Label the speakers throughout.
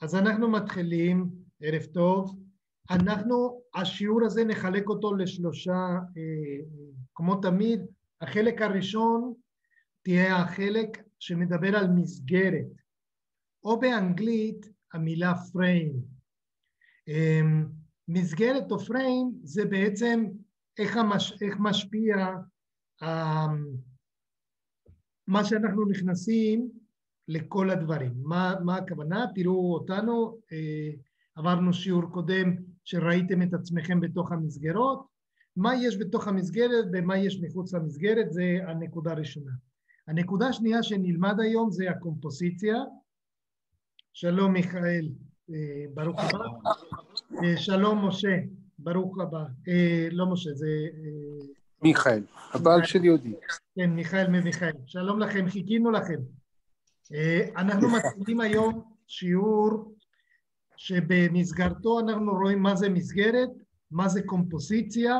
Speaker 1: אז אנחנו מתחילים, ערב טוב. השיעור הזה נחלק אותו לשלושה, כמו תמיד. החלק הראשון תהיה החלק שמדבר על מסגרת, או באנגלית המילה frame. מסגרת או frame זה בעצם איך משפיע מה שאנחנו נכנסים לכל הדברים. מה הכוונה? תראו אותנו, עברנו שיעור קודם שראיתם את עצמכם בתוך המסגרות, מה יש בתוך המסגרת ומה יש מחוץ למסגרת, זה הנקודה הראשונה. הנקודה השנייה שנלמד היום זה הקומפוזיציה. שלום מיכאל, ברוך הבא. שלום משה, ברוך הבא. לא משה, זה...
Speaker 2: מיכאל, הבעל של יהודי.
Speaker 1: כן, מיכאל ממיכאל. שלום לכם, חיכינו לכם. אנחנו מתחילים היום שיעור שבמסגרתו אנחנו רואים מה זה מסגרת, מה זה קומפוזיציה,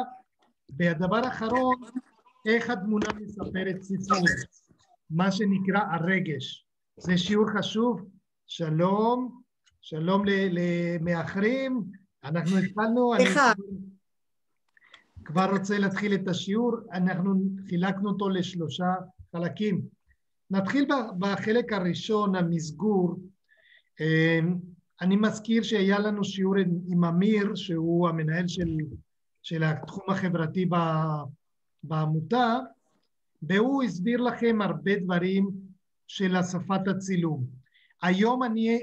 Speaker 1: והדבר האחרון, איך התמונה מספרת סיפור, מה שנקרא הרגש. זה שיעור חשוב. שלום, שלום למאחרים. אנחנו התחלנו, אני כבר רוצה להתחיל את השיעור. אנחנו חילקנו אותו לשלושה חלקים. נתחיל בחלק הראשון, המסגור. אני מזכיר שהיה לנו שיעור עם אמיר, שהוא המנהל של התחום החברתי בעמותה, והוא הסביר לכם הרבה דברים של שפת הצילום. היום אני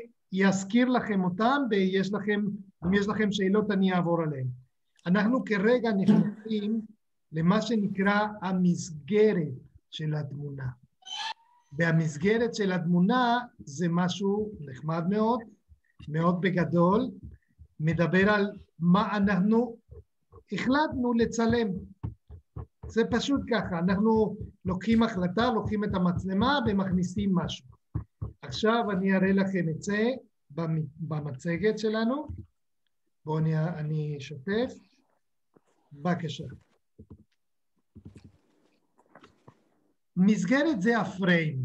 Speaker 1: אזכיר לכם אותם, ואם יש לכם שאלות אני אעבור עליהם. אנחנו כרגע נכנסים למה שנקרא המסגרת של התמונה. והמסגרת של התמונה זה משהו נחמד מאוד, מאוד בגדול, מדבר על מה אנחנו החלטנו לצלם. זה פשוט ככה, אנחנו לוקחים החלטה, לוקחים את המצלמה ומכניסים משהו. עכשיו אני אראה לכם את זה במצגת שלנו. בואו אני אשתף. בבקשה. מסגרת זה הפריים,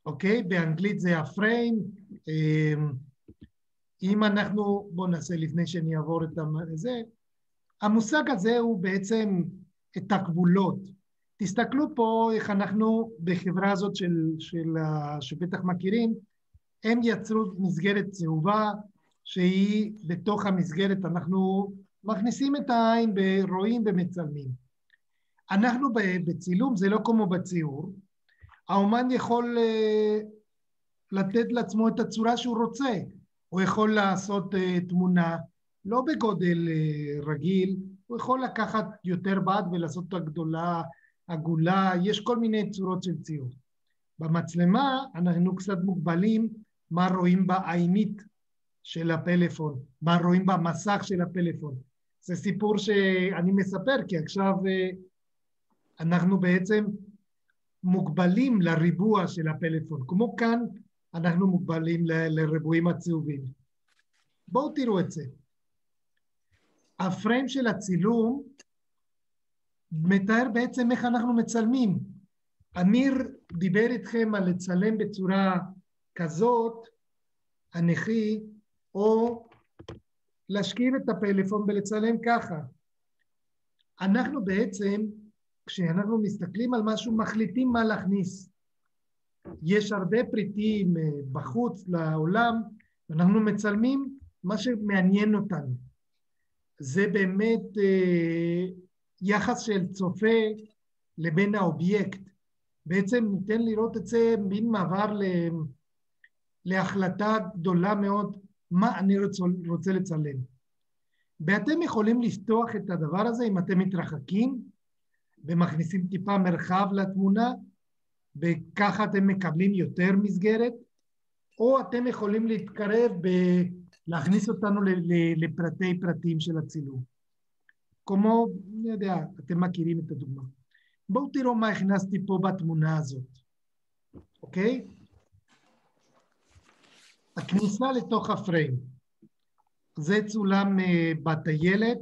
Speaker 1: אוקיי? באנגלית זה הפריים. אם אנחנו, בואו נעשה לפני שאני אעבור את זה, המושג הזה הוא בעצם את הגבולות. תסתכלו פה איך אנחנו בחברה הזאת שבטח מכירים, הם יצרו מסגרת צהובה, שהיא בתוך המסגרת אנחנו מכניסים את העין ורואים ומצלמים. אנחנו בצילום, זה לא כמו בציור, האומן יכול לתת לעצמו את הצורה שהוא רוצה, הוא יכול לעשות תמונה לא בגודל רגיל, הוא יכול לקחת יותר בד ולעשות אותה גדולה, עגולה, יש כל מיני צורות של ציור. במצלמה אנחנו קצת מוגבלים מה רואים בעינית של הפלאפון, מה רואים במסך של הפלאפון. זה סיפור שאני מספר, כי עכשיו אנחנו בעצם מוגבלים לריבוע של הפלאפון, כמו כאן אנחנו מוגבלים לריבועים הצהובים. בואו תראו את זה. הפריים של הצילום מתאר בעצם איך אנחנו מצלמים. אמיר דיבר איתכם על לצלם בצורה כזאת, אנכי, או להשכיב את הפלאפון ולצלם ככה. אנחנו בעצם, כשאנחנו מסתכלים על משהו, מחליטים מה להכניס. יש הרבה פריטים בחוץ לעולם, ואנחנו מצלמים מה שמעניין אותנו. זה באמת יחס של צופה לבין האובייקט. בעצם ניתן לראות את זה מין מעבר להחלטה גדולה מאוד, מה אני רוצה לצלם. ואתם יכולים לפתוח את הדבר הזה אם אתם מתרחקים, ומכניסים טיפה מרחב לתמונה, וככה אתם מקבלים יותר מסגרת, או אתם יכולים להתקרב ולהכניס אותנו לפרטי פרטים של הצילום. כמו, אני יודע, אתם מכירים את הדוגמה. בואו תראו מה הכנסתי פה בתמונה הזאת, אוקיי? הכניסה לתוך הפריים. זה צולם בטיילת,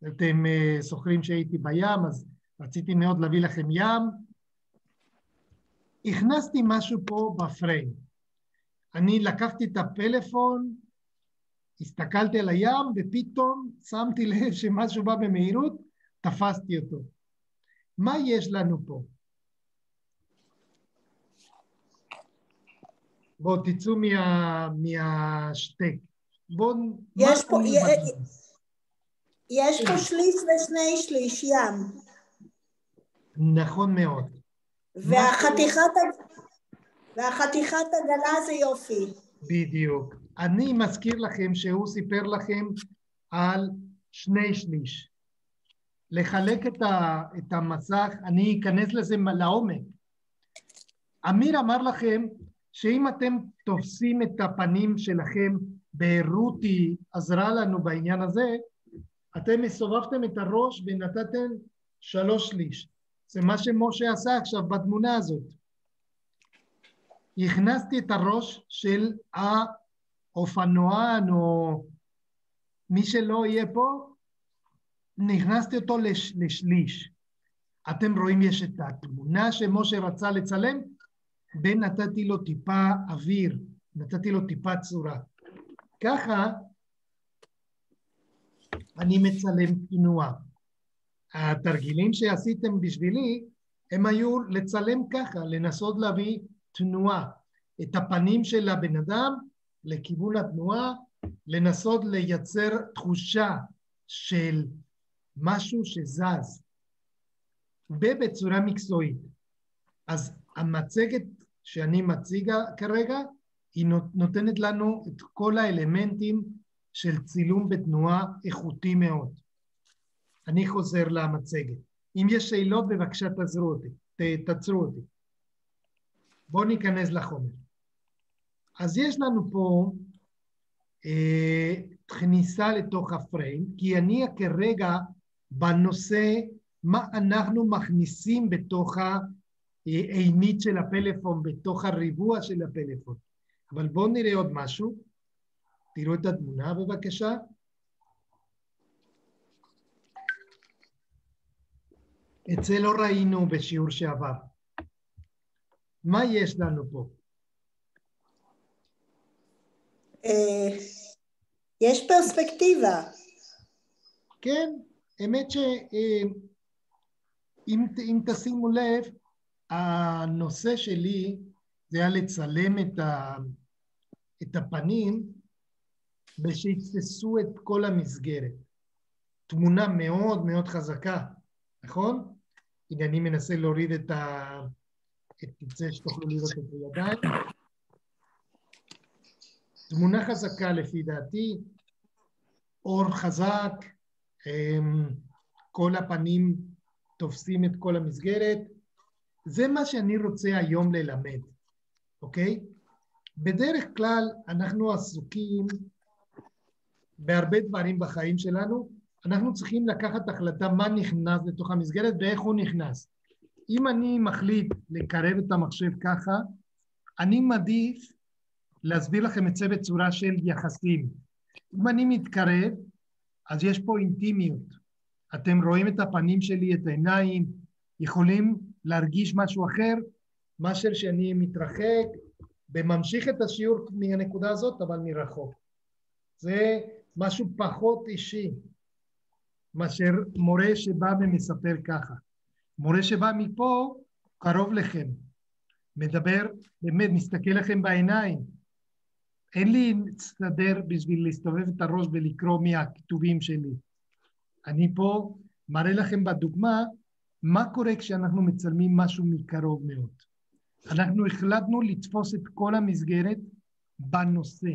Speaker 1: אתם זוכרים שהייתי בים, אז רציתי מאוד להביא לכם ים. הכנסתי משהו פה בפריים. אני לקחתי את הפלאפון, הסתכלתי על הים, ופתאום שמתי לב שמשהו בא במהירות, תפסתי אותו. מה יש לנו פה? בואו תצאו מהשטק.
Speaker 3: יש פה שליש ושני שליש ים.
Speaker 1: נכון מאוד.
Speaker 3: והחתיכת עגלה זה יופי.
Speaker 1: בדיוק. אני מזכיר לכם שהוא סיפר לכם על שני שליש. לחלק את המסך, אני אכנס לזה לעומק. אמיר אמר לכם שאם אתם תופסים את הפנים שלכם, ברותי עזרה לנו בעניין הזה, אתם מסובבתם את הראש ונתתם 3 שליש. זה מה שמשה עשה עכשיו בתמונה הזאת. הכנסתי את הראש של האופנוען או מי שלא יהיה פה, נכנסתי אותו לשליש. אתם רואים יש את התמונה שמשה רצה לצלם, ונתתי לו טיפה אוויר, נתתי לו טיפה צורה. ככה אני מצלם תנועה. התרגילים שעשיתם בשבילי, הם היו לצלם ככה, לנסות להביא תנועה. את הפנים של הבן אדם לכיוון התנועה, לנסות לייצר תחושה של משהו שזז, ובצורה מקצועית. אז המצגת שאני מציגה כרגע, היא נותנת לנו את כל האלמנטים של צילום בתנועה איכותי מאוד. אני חוזר למצגת. אם יש שאלות, בבקשה תעצרו אותי. בואו ניכנס לחומר. אז יש לנו פה כניסה לתוך הפריים, כי אני כרגע בנושא מה אנחנו מכניסים בתוך העינית של הפלאפון, בתוך הריבוע של הפלאפון. אבל בואו נראה עוד משהו. תראו את התמונה בבקשה. את זה לא ראינו בשיעור שעבר. מה יש לנו פה?
Speaker 3: יש פרספקטיבה.
Speaker 1: כן, האמת שאם תשימו לב, הנושא שלי זה היה לצלם את הפנים ושיתפסו את כל המסגרת. תמונה מאוד מאוד חזקה, נכון? הנה אני מנסה להוריד את זה שתוכלו לראות את הידיים. תמונה חזקה לפי דעתי, אור חזק, כל הפנים תופסים את כל המסגרת. זה מה שאני רוצה היום ללמד, אוקיי? בדרך כלל אנחנו עסוקים בהרבה דברים בחיים שלנו, אנחנו צריכים לקחת החלטה מה נכנס לתוך המסגרת ואיך הוא נכנס. אם אני מחליט לקרב את המחשב ככה, אני מעדיף להסביר לכם את זה בצורה של יחסים. אם אני מתקרב, אז יש פה אינטימיות. אתם רואים את הפנים שלי, את העיניים, יכולים להרגיש משהו אחר, מאשר שאני מתרחק, וממשיך את השיעור מהנקודה הזאת, אבל מרחוק. זה משהו פחות אישי, מאשר מורה שבא ומספר ככה. מורה שבא מפה, קרוב לכם, מדבר, באמת, מסתכל לכם בעיניים. אין לי סדר בשביל להסתובב את הראש ולקרוא מהכתובים שלי. אני פה מראה לכם בדוגמה, מה קורה כשאנחנו מצלמים משהו מקרוב מאוד. אנחנו החלטנו לתפוס את כל המסגרת בנושא.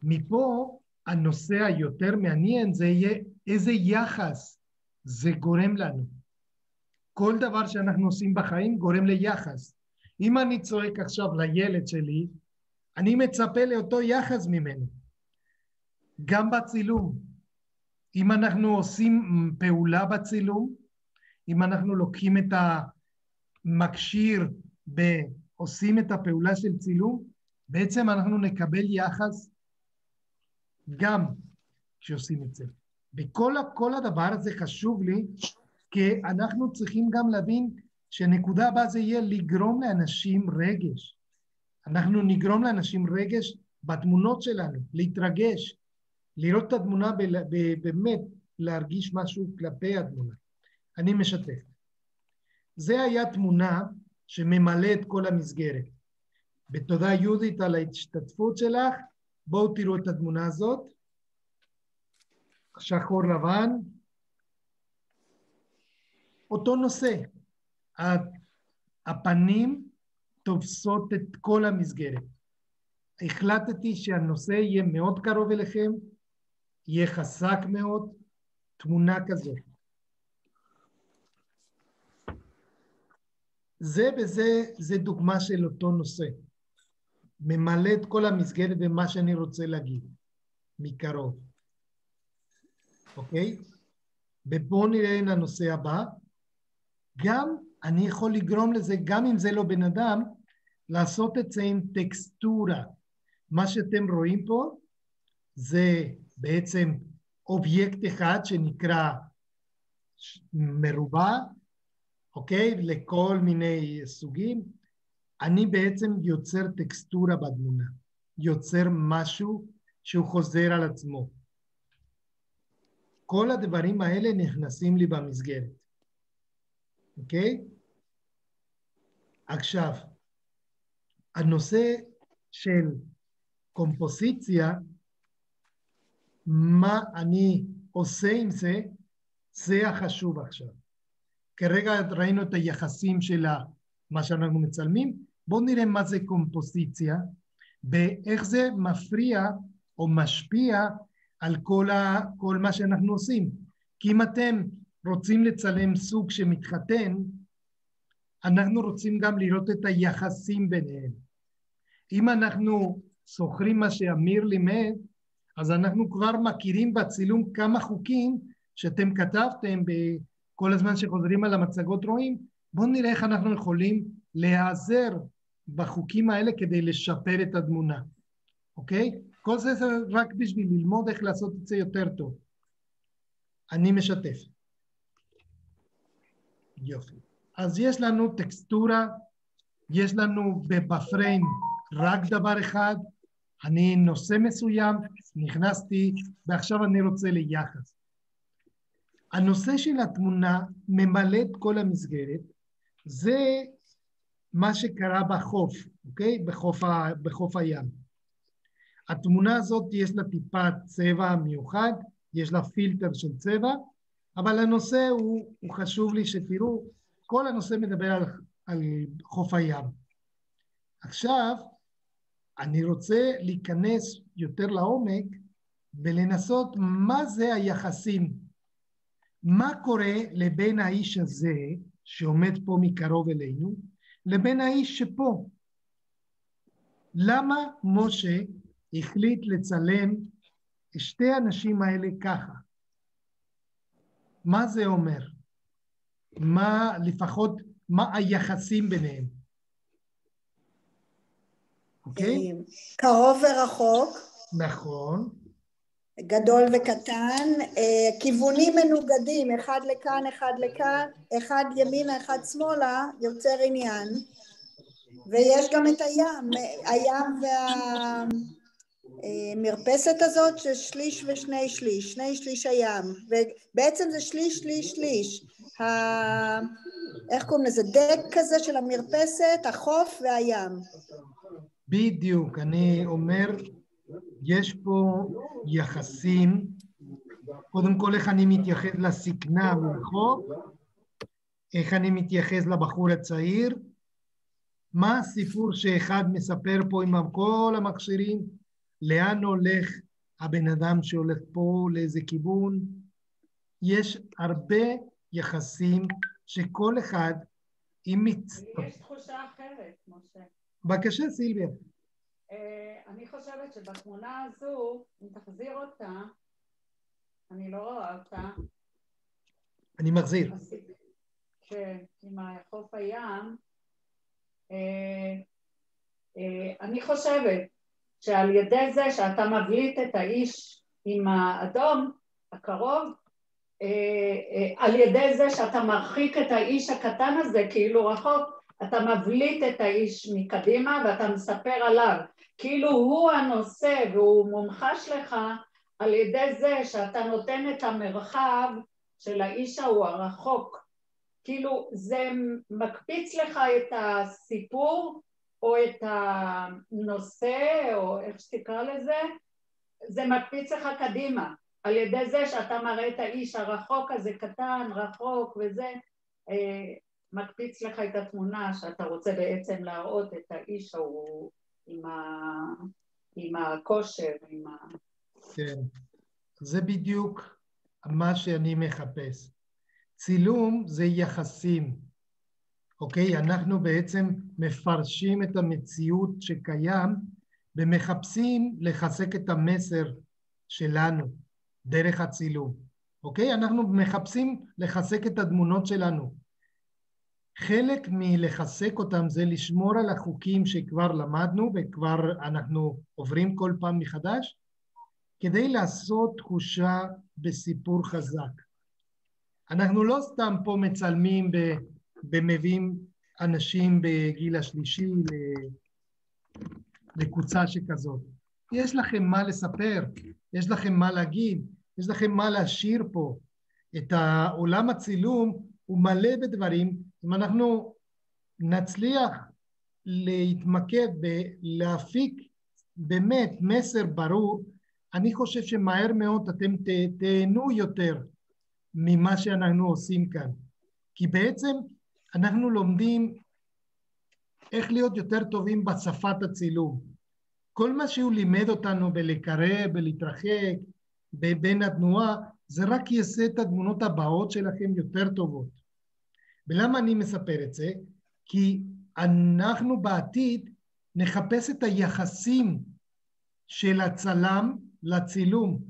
Speaker 1: מפה הנושא היותר מעניין זה יהיה איזה יחס זה גורם לנו. כל דבר שאנחנו עושים בחיים גורם ליחס. אם אני צועק עכשיו לילד שלי, אני מצפה לאותו יחס ממנו. גם בצילום. אם אנחנו עושים פעולה בצילום, אם אנחנו לוקחים את המכשיר ועושים את הפעולה של צילום, בעצם אנחנו נקבל יחס גם כשעושים את זה. וכל הדבר הזה חשוב לי, כי אנחנו צריכים גם להבין שנקודה הבאה זה יהיה לגרום לאנשים רגש. אנחנו נגרום לאנשים רגש בתמונות שלנו, להתרגש, לראות את התמונה באמת, להרגיש משהו כלפי התמונה. אני משתף. זה היה תמונה שממלא את כל המסגרת. בתודה יהודית על ההשתתפות שלך, בואו תראו את התמונה הזאת. שחור לבן. אותו נושא. הפנים תופסות את כל המסגרת. החלטתי שהנושא יהיה מאוד קרוב אליכם, יהיה חזק מאוד, תמונה כזאת. זה דוגמה של אותו נושא. ממלא את כל המסגרת ומה שאני רוצה להגיד, מקרוב. אוקיי? ובואו נראה את הנושא הבא. גם אני יכול לגרום לזה, גם אם זה לא בן אדם, לעשות את זה עם טקסטורה. מה שאתם רואים פה, זה בעצם אובייקט אחד שנקרא מרובע, אוקיי? לכל מיני סוגים. אני בעצם יוצר טקסטורה בתמונה, יוצר משהו שהוא חוזר על עצמו. כל הדברים האלה נכנסים לי במסגרת. אוקיי? עכשיו, הנושא של קומפוזיציה, מה אני עושה עם זה, זה החשוב עכשיו. כרגע ראינו את היחסים של מה שאנחנו מצלמים, בואו נראה מה זה קומפוזיציה, ואיך זה מפריע או משפיע על כל מה שאנחנו עושים. כי אם אתם רוצים לצלם סוג שמתחתן, אנחנו רוצים גם לראות את היחסים ביניהם. אם אנחנו זוכרים מה שאמיר לימד, אז אנחנו כבר מכירים בצילום כמה חוקים שאתם כתבתם בכל הזמן שחוזרים על המצגות רואים. בואו נראה איך אנחנו יכולים להיעזר בחוקים האלה כדי לשפר את התמונה. אוקיי? כל זה רק בשביל ללמוד איך לעשות את זה יותר טוב. אני משתף. יופי. אז יש לנו טקסטורה, יש לנו בפריים רק דבר אחד, אני נושא מסוים, נכנסתי, ועכשיו אני רוצה ליחס. הנושא של התמונה ממלא את כל המסגרת, זה מה שקרה בחוף, אוקיי? בחוף הים. התמונה הזאת יש לה טיפה צבע מיוחד, יש לה פילטר של צבע, אבל הנושא הוא חשוב לי שתראו, כל הנושא מדבר על חוף הים. עכשיו, אני רוצה להיכנס יותר לעומק ולנסות מה זה היחסים. מה קורה לבין האיש הזה שעומד פה מקרוב אלינו, לבין האיש שפה. למה משה החליט לצלם שתי האנשים האלה ככה? מה זה אומר? לפחות מה היחסים ביניהם? אוקיי?
Speaker 3: קרוב ורחוק.
Speaker 1: נכון.
Speaker 3: גדול וקטן, כיוונים מנוגדים, אחד לכאן, אחד לכאן, אחד ימינה, אחד שמאלה, יוצר עניין. ויש גם את הים והמרפסת הזאת ששליש ושני שליש, שני שליש הים, ובעצם זה שליש, שליש, שליש. איך קוראים לזה? דק כזה של המרפסת, החוף והים.
Speaker 1: בדיוק, אני אומר, יש פה יחסים, קודם כל איך אני מתייחס לסכנה ברחוב, איך אני מתייחס לבחור הצעיר, מה הסיפור שאחד מספר פה עם כל המכשירים, לאן הולך הבן אדם שהולך פה, לאיזה כיוון, יש הרבה יחסים שכל אחד, אם
Speaker 4: יש תחושה אחרת, משה.
Speaker 1: בבקשה סילביה.
Speaker 4: אני חושבת שבתמונה הזו, אם תחזיר אותה, אני לא רואה אותה.
Speaker 1: אני מחזיר.
Speaker 4: כן, עם חוף הים. אני חושבת שעל ידי זה שאתה מבליט את האיש עם האדום הקרוב, על ידי זה שאתה מרחיק את האיש הקטן הזה כאילו רחוק, אתה מבליט את האיש מקדימה ואתה מספר עליו, כאילו הוא הנושא והוא מומחש לך על ידי זה שאתה נותן את המרחב של האיש ההוא הרחוק, כאילו זה מקפיץ לך את הסיפור או את הנושא או איך שתקרא לזה, זה מקפיץ לך קדימה על ידי זה שאתה מראה את האיש הרחוק הזה, קטן, רחוק וזה, מקפיץ לך את התמונה שאתה רוצה בעצם להראות את האיש ההוא עם הכושר, עם ה...
Speaker 1: כן, זה בדיוק מה שאני מחפש. צילום זה יחסים, אוקיי? אנחנו בעצם מפרשים את המציאות שקיים ומחפשים לחזק את המסר שלנו דרך הצילום, אוקיי? אנחנו מחפשים לחזק את הדמונות שלנו. חלק מלחזק אותם זה לשמור על החוקים שכבר למדנו וכבר אנחנו עוברים כל פעם מחדש, כדי לעשות תחושה בסיפור חזק. אנחנו לא סתם פה מצלמים ומביאים אנשים בגיל השלישי לקבוצה שכזאת. יש לכם מה לספר, יש לכם מה להגיד, יש לכם מה להשאיר פה. את העולם הצילום הוא מלא בדברים, אם אנחנו נצליח להתמקד ולהפיק באמת מסר ברור, אני חושב שמהר מאוד אתם תהנו יותר ממה שאנחנו עושים כאן. כי בעצם אנחנו לומדים איך להיות יותר טובים בשפת הצילום. כל מה שהוא לימד אותנו בלקרב, בלהתרחק, בין התנועה, זה רק יעשה את התמונות הבאות שלכם יותר טובות. ולמה אני מספר את זה? כי אנחנו בעתיד נחפש את היחסים של הצלם לצילום.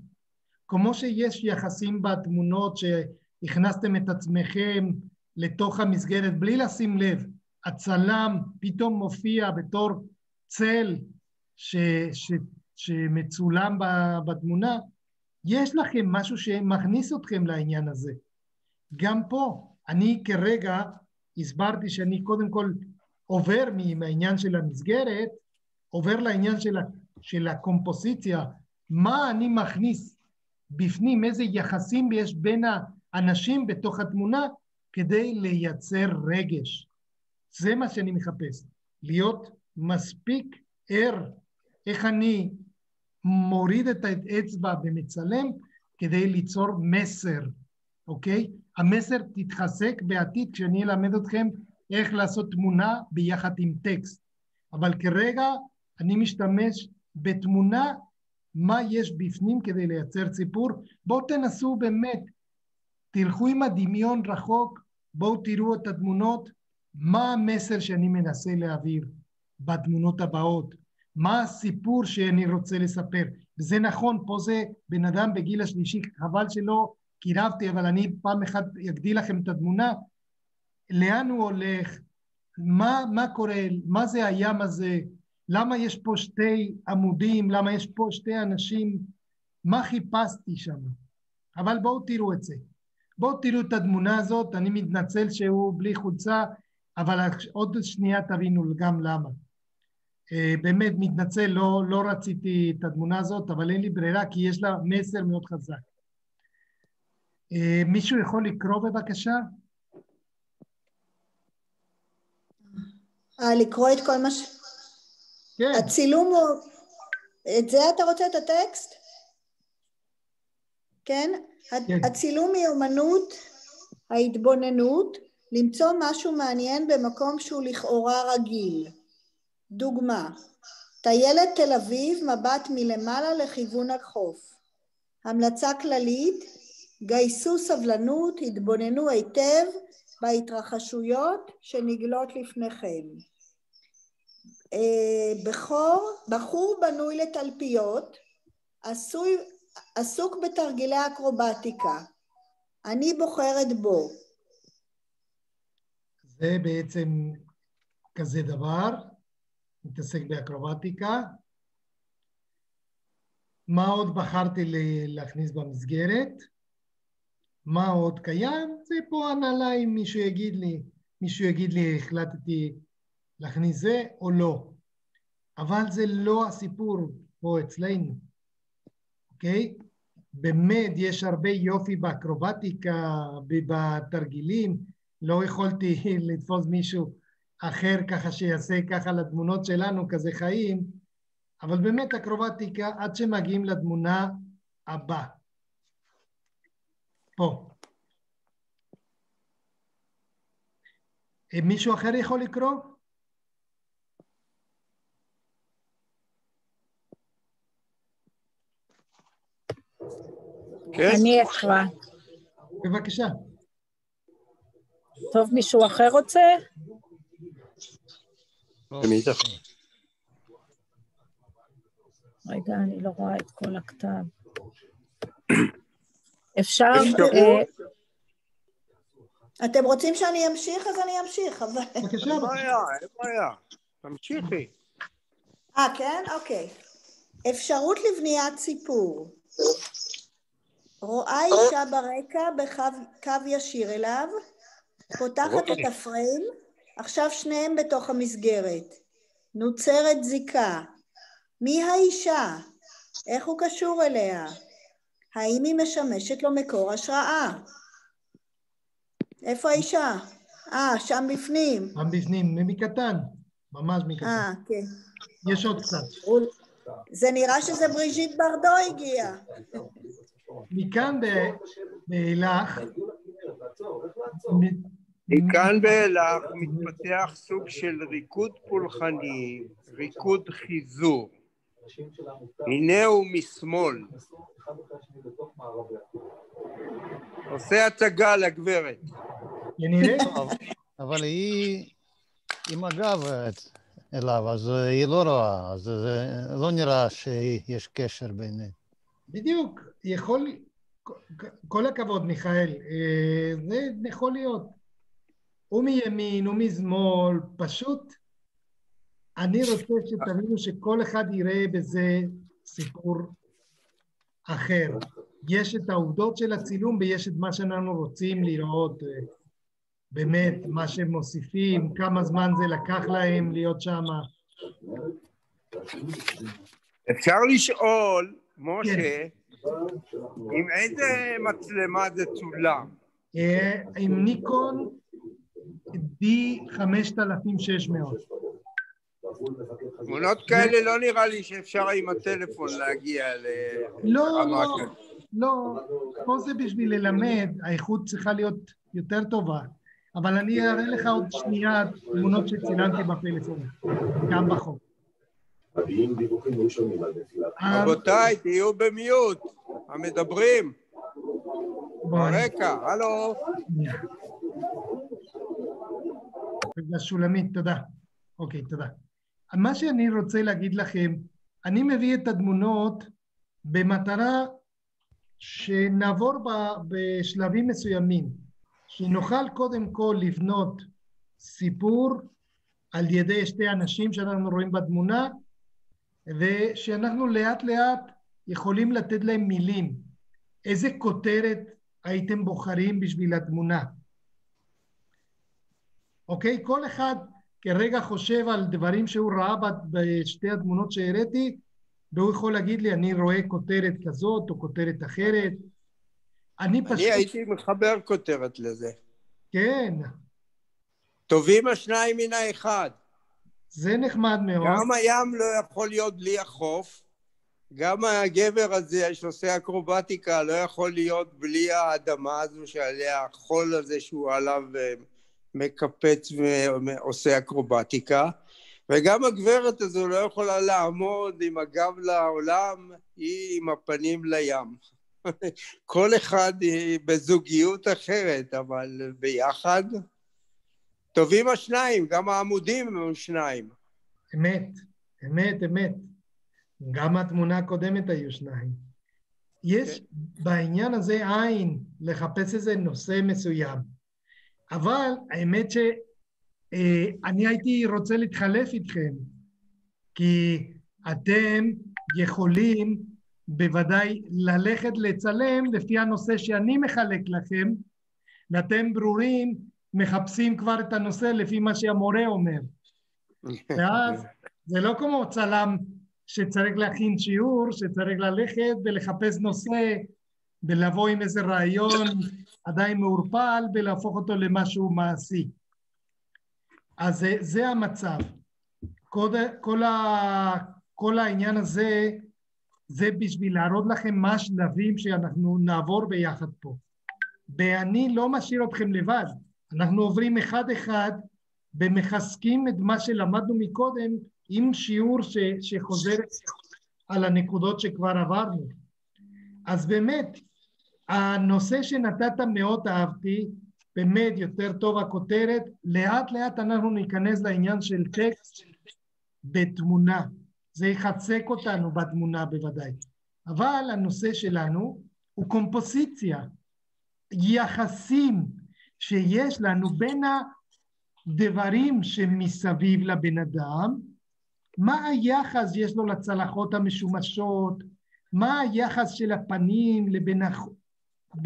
Speaker 1: כמו שיש יחסים בתמונות שהכנסתם את עצמכם לתוך המסגרת בלי לשים לב, הצלם פתאום מופיע בתור צל שמצולם בתמונה, יש לכם משהו שמכניס אתכם לעניין הזה. גם פה, אני כרגע הסברתי שאני קודם כל עובר מהעניין של המסגרת, עובר לעניין של הקומפוזיציה, מה אני מכניס בפנים, איזה יחסים יש בין האנשים בתוך התמונה, כדי לייצר רגש. זה מה שאני מחפש, להיות מספיק ער, איך אני מוריד את האצבע ומצלם, כדי ליצור מסר, אוקיי? המסר תתחזק בעתיד, כשאני אלמד אתכם איך לעשות תמונה ביחד עם טקסט. אבל כרגע אני משתמש בתמונה, מה יש בפנים כדי לייצר סיפור. בואו תנסו באמת, תלכו עם הדמיון רחוק, בואו תראו את התמונות, מה המסר שאני מנסה להעביר בתמונות הבאות, מה הסיפור שאני רוצה לספר. וזה נכון, פה זה בן אדם בגיל השלישי, חבל שלא קירבתי, אבל אני פעם אחת אגדיל לכם את התמונה, לאן הוא הולך, מה קורה, מה זה הים הזה, למה יש פה שתי עמודים, למה יש פה שתי אנשים, מה חיפשתי שם. אבל בואו תראו את זה. בואו תראו את התמונה הזאת, אני מתנצל שהוא בלי חולצה, אבל עוד שנייה תבינו גם למה. באמת מתנצל, לא רציתי את התמונה הזאת, אבל אין לי ברירה, כי יש לה מסר מאוד חזק. מישהו יכול לקרוא בבקשה?
Speaker 3: לקרוא את כל מה
Speaker 1: כן.
Speaker 3: הצילום הוא... את זה אתה רוצה את הטקסט? כן?
Speaker 1: כן.
Speaker 3: הצילום היא אומנות, ההתבוננות, למצוא משהו מעניין במקום שהוא לכאורה רגיל. דוגמה, טיילת תל אביב, מבט מלמעלה לכיוון החוף. המלצה כללית, גייסו סבלנות, התבוננו היטב בהתרחשויות שנגלות לפניכם. בחור בנוי לתלפיות, עסוק בתרגילי אקרובטיקה. אני בוחרת בו.
Speaker 1: זה בעצם כזה דבר, מתעסק באקרובטיקה. מה עוד בחרתי להכניס במסגרת? מה עוד קיים? זה פה הנהלה אם מישהו יגיד לי. מישהו יגיד לי, החלטתי להכניס זה או לא. אבל זה לא הסיפור פה אצלנו, אוקיי? באמת יש הרבה יופי באקרובטיקה, בתרגילים, לא יכולתי לתפוס מישהו אחר ככה שיעשה ככה לתמונות שלנו, כזה חיים, אבל באמת אקרובטיקה עד שמגיעים לתמונה הבאה. פה. מישהו אחר יכול לקרוא?
Speaker 2: כן.
Speaker 5: אני אקרא.
Speaker 1: בבקשה.
Speaker 5: טוב, מישהו אחר רוצה?
Speaker 2: למי איתך?
Speaker 5: רגע, אני לא רואה את כל הכתב. אפשר...
Speaker 3: אתם רוצים שאני אמשיך? אז אני אמשיך, אבל...
Speaker 1: בבקשה.
Speaker 2: אין בעיה. תמשיכי.
Speaker 3: כן? אוקיי. אפשרות לבניית סיפור. רואה אישה ברקע בקו ישיר אליו, פותחת את הפריים, עכשיו שניהם בתוך המסגרת. נוצרת זיקה. מי האישה? איך הוא קשור אליה? האם היא משמשת לו מקור השראה? איפה האישה? שם בפנים.
Speaker 1: שם בפנים, מקטן, ממש מקטן.
Speaker 3: כן.
Speaker 1: יש עוד קצת.
Speaker 3: זה נראה שזה בריז'יט ברדו הגיע.
Speaker 1: מכאן באילך,
Speaker 2: מכאן ואילך מתפתח סוג של ריקוד פולחני, ריקוד חיזור. הנה הוא משמאל. עושה הצגה לגברת.
Speaker 6: אבל היא עם הגב אליו, אז היא לא רואה, אז לא נראה שיש קשר ביניהם.
Speaker 1: בדיוק, כל הכבוד מיכאל, זה יכול להיות. הוא מימין, הוא משמאל, פשוט אני רוצה שתבינו שכל אחד יראה בזה סיפור אחר. יש את העובדות של הצילום ויש את מה שאנחנו רוצים לראות, באמת, מה שהם מוסיפים, כמה זמן זה לקח להם להיות שם.
Speaker 2: אפשר לשאול, משה, עם איזה מצלמה זה צולם?
Speaker 1: עם ניקון D5600.
Speaker 2: תמונות כאלה לא נראה לי שאפשר עם הטלפון להגיע לרמה כזאת.
Speaker 1: לא, פה זה בשביל ללמד, האיכות צריכה להיות יותר טובה, אבל אני אראה לך עוד שנייה תמונות שצילמתי בפלאפון, גם בחוק.
Speaker 2: רבותיי, תהיו במיוט, המדברים. ברקע, הלו.
Speaker 1: רגע, שולמית, תודה. אוקיי, תודה. מה שאני רוצה להגיד לכם, אני מביא את התמונות במטרה שנעבור בשלבים מסוימים, שנוכל קודם כל לבנות סיפור על ידי שתי אנשים שאנחנו רואים בתמונה, ושאנחנו לאט לאט יכולים לתת להם מילים. איזה כותרת הייתם בוחרים בשביל התמונה? אוקיי? כל אחד כרגע חושב על דברים שהוא ראה בשתי התמונות שהראיתי, והוא יכול להגיד לי, אני רואה כותרת כזאת או כותרת אחרת. אני
Speaker 2: הייתי מחבר כותרת לזה.
Speaker 1: כן.
Speaker 2: טובים השניים מן האחד.
Speaker 1: זה נחמד מאוד.
Speaker 2: גם הים לא יכול להיות בלי החוף, גם הגבר הזה שעושה אקרובטיקה לא יכול להיות בלי האדמה הזו שעליה, החול הזה שהוא עליו מקפץ ועושה אקרובטיקה, וגם הגברת הזו לא יכולה לעמוד עם הגב לעולם, היא עם הפנים לים. כל אחד בזוגיות אחרת, אבל ביחד טובים השניים, גם העמודים הם שניים.
Speaker 1: אמת, אמת, אמת. גם התמונה הקודמת היו שניים. יש בעניין הזה עין לחפש איזה נושא מסוים. אבל האמת שאני הייתי רוצה להתחלף איתכם, כי אתם יכולים בוודאי ללכת לצלם לפי הנושא שאני מחלק לכם, ואתם ברורים מחפשים כבר את הנושא לפי מה שהמורה אומר. ואז זה לא כמו צלם שצריך להכין שיעור, שצריך ללכת ולחפש נושא, ולבוא עם איזה רעיון עדיין מעורפל, ולהפוך אותו למשהו מעשי. אז זה המצב. כל העניין הזה, זה בשביל להראות לכם מה השלבים שאנחנו נעבור ביחד פה. ואני לא משאיר אתכם לבד. אנחנו עוברים אחד אחד, ומחזקים את מה שלמדנו מקודם, עם שיעור שחוזר על הנקודות שכבר עברנו. אז באמת, הנושא שנתת מאוד אהבתי, באמת יותר טוב הכותרת, לאט לאט אנחנו ניכנס לעניין של טקסט בתמונה. זה יחצק אותנו בתמונה בוודאי. אבל הנושא שלנו הוא קומפוזיציה, יחסים שיש לנו בין הדברים שמסביב לבן אדם, מה היחס יש לו לצלחות המשומשות, מה היחס של הפנים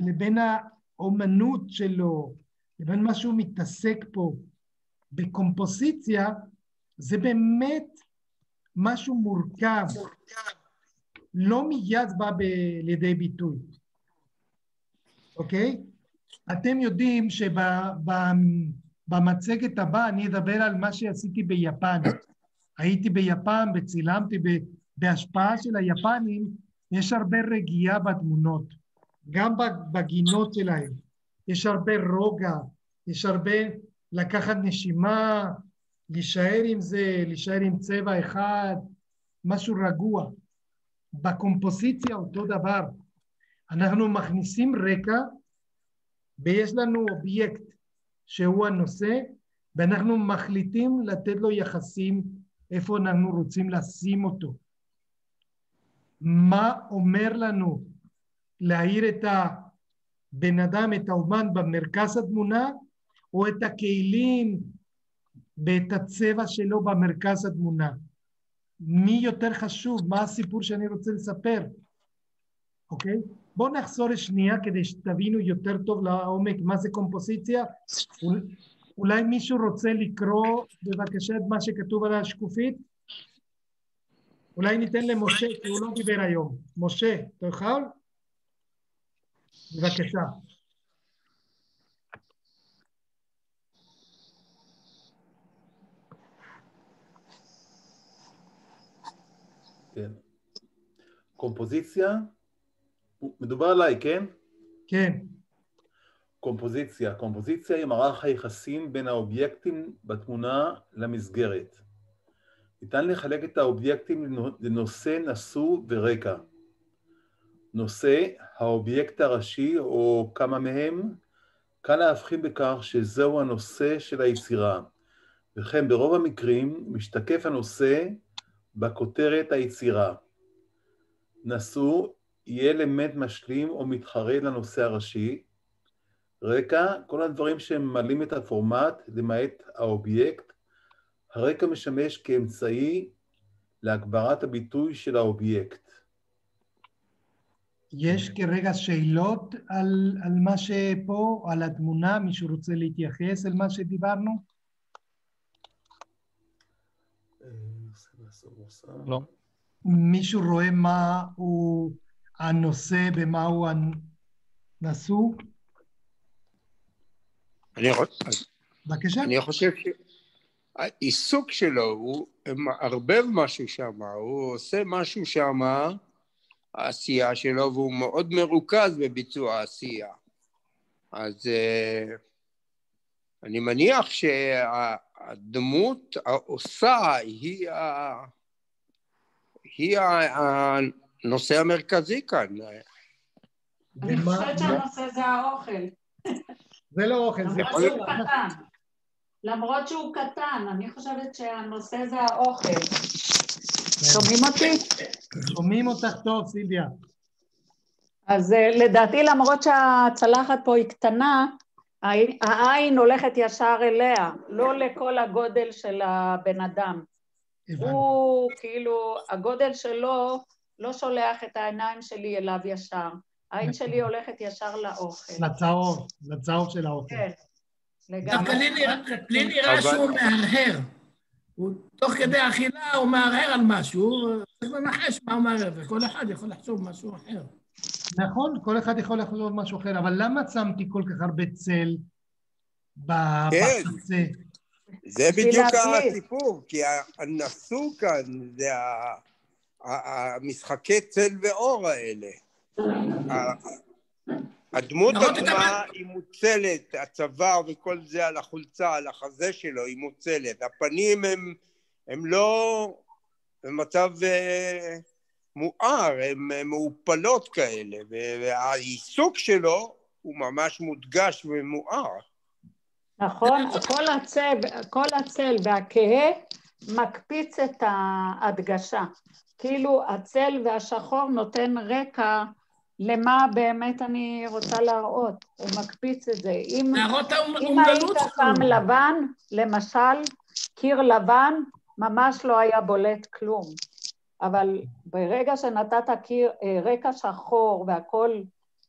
Speaker 1: לבין האומנות שלו, לבין מה שהוא מתעסק פה. בקומפוזיציה זה באמת משהו מורכב, לא מיד בא לידי ביטוי. אוקיי? אתם יודעים שבמצגת הבאה אני אדבר על מה שעשיתי ביפן. הייתי ביפן וצילמתי בהשפעה של היפנים, יש הרבה רגיעה בתמונות, גם בגינות שלהם. יש הרבה רוגע, יש הרבה לקחת נשימה, להישאר עם זה, להישאר עם צבע אחד, משהו רגוע. בקומפוזיציה אותו דבר. אנחנו מכניסים רקע, ויש לנו אובייקט שהוא הנושא, ואנחנו מחליטים לתת לו יחסים איפה אנחנו רוצים לשים אותו. מה אומר לנו להאיר את הבן אדם, את האומן במרכז התמונה, או את הכלים ואת הצבע שלו במרכז התמונה? מי יותר חשוב? מה הסיפור שאני רוצה לספר? אוקיי? בואו נחזור שנייה כדי שתבינו יותר טוב לעומק מה זה קומפוזיציה. אולי מישהו רוצה לקרוא בבקשה את מה שכתוב על השקופית? אולי ניתן למשה, כי הוא לא דיבר היום. משה, אתה יכול? בבקשה.
Speaker 7: כן. קומפוזיציה, מדובר עליי, כן?
Speaker 1: כן.
Speaker 7: קומפוזיציה היא מערך היחסים בין האובייקטים בתמונה למסגרת. ניתן לחלק את האובייקטים לנושא, נשוא ורקע. נושא, האובייקט הראשי או כמה מהם, קל להבחין בכך שזהו הנושא של היצירה, וכן ברוב המקרים משתקף הנושא בכותרת היצירה. נשוא יהיה אלמנט משלים או מתחרה לנושא הראשי. רקע, כל הדברים שממלאים את הפורמט למעט האובייקט. הרקע משמש כאמצעי להגברת הביטוי של האובייקט.
Speaker 1: יש כרגע שאלות על מה שפה, על התמונה? מישהו רוצה להתייחס על מה שדיברנו?
Speaker 6: לא.
Speaker 1: מישהו רואה מה הוא הנושא ומה הוא הנשוא? בבקשה.
Speaker 2: אני חושב שהעיסוק שלו הוא מערבב משהו שם, הוא עושה משהו שם, העשייה שלו, והוא מאוד מרוכז בביצוע העשייה. אז אני מניח שהדמות העושה היא הנושא המרכזי כאן.
Speaker 4: אני חושבת שהנושא זה האוכל.
Speaker 1: זה לא אוכל, זה
Speaker 4: קטן. למרות שהוא קטן, אני חושבת שהנושא זה האוכל. שומעים אותי?
Speaker 1: שומעים אותך טוב, סילביה.
Speaker 4: אז לדעתי, למרות שהצלחת פה היא קטנה, העין הולכת ישר אליה, לא לכל הגודל של הבן אדם. הוא כאילו, הגודל שלו לא שולח את העיניים שלי אליו ישר. העין שלי הולכת ישר לאוכל.
Speaker 1: לצהוב של האוכל.
Speaker 4: כן.
Speaker 8: דווקא לי נראה שהוא מהרהר. תוך כדי האכילה הוא מהרהר על משהו, צריך לנחש מה הוא מהרהר, וכל אחד יכול לחשוב משהו אחר.
Speaker 1: נכון, כל אחד יכול לחשוב משהו אחר, אבל למה שמתי כל כך הרבה צל בחצה?
Speaker 2: זה בדיוק הסיפור, כי הנסו כאן זה המשחקי צל ואור האלה. הדמות עצמה היא מוצלת, הצוואר וכל זה על החולצה, על החזה שלו היא מוצלת. הפנים הם לא במצב מואר, הן מעופלות כאלה, והעיסוק שלו הוא ממש מודגש ומואר.
Speaker 4: נכון, כל הצל והכהה מקפיץ את ההדגשה. כאילו הצל והשחור נותן רקע למה באמת אני רוצה להראות. הוא מקפיץ את זה. אם היית שם לבן, למשל, קיר לבן, ממש לא היה בולט כלום. אבל ברגע שנתת רקע שחור והכל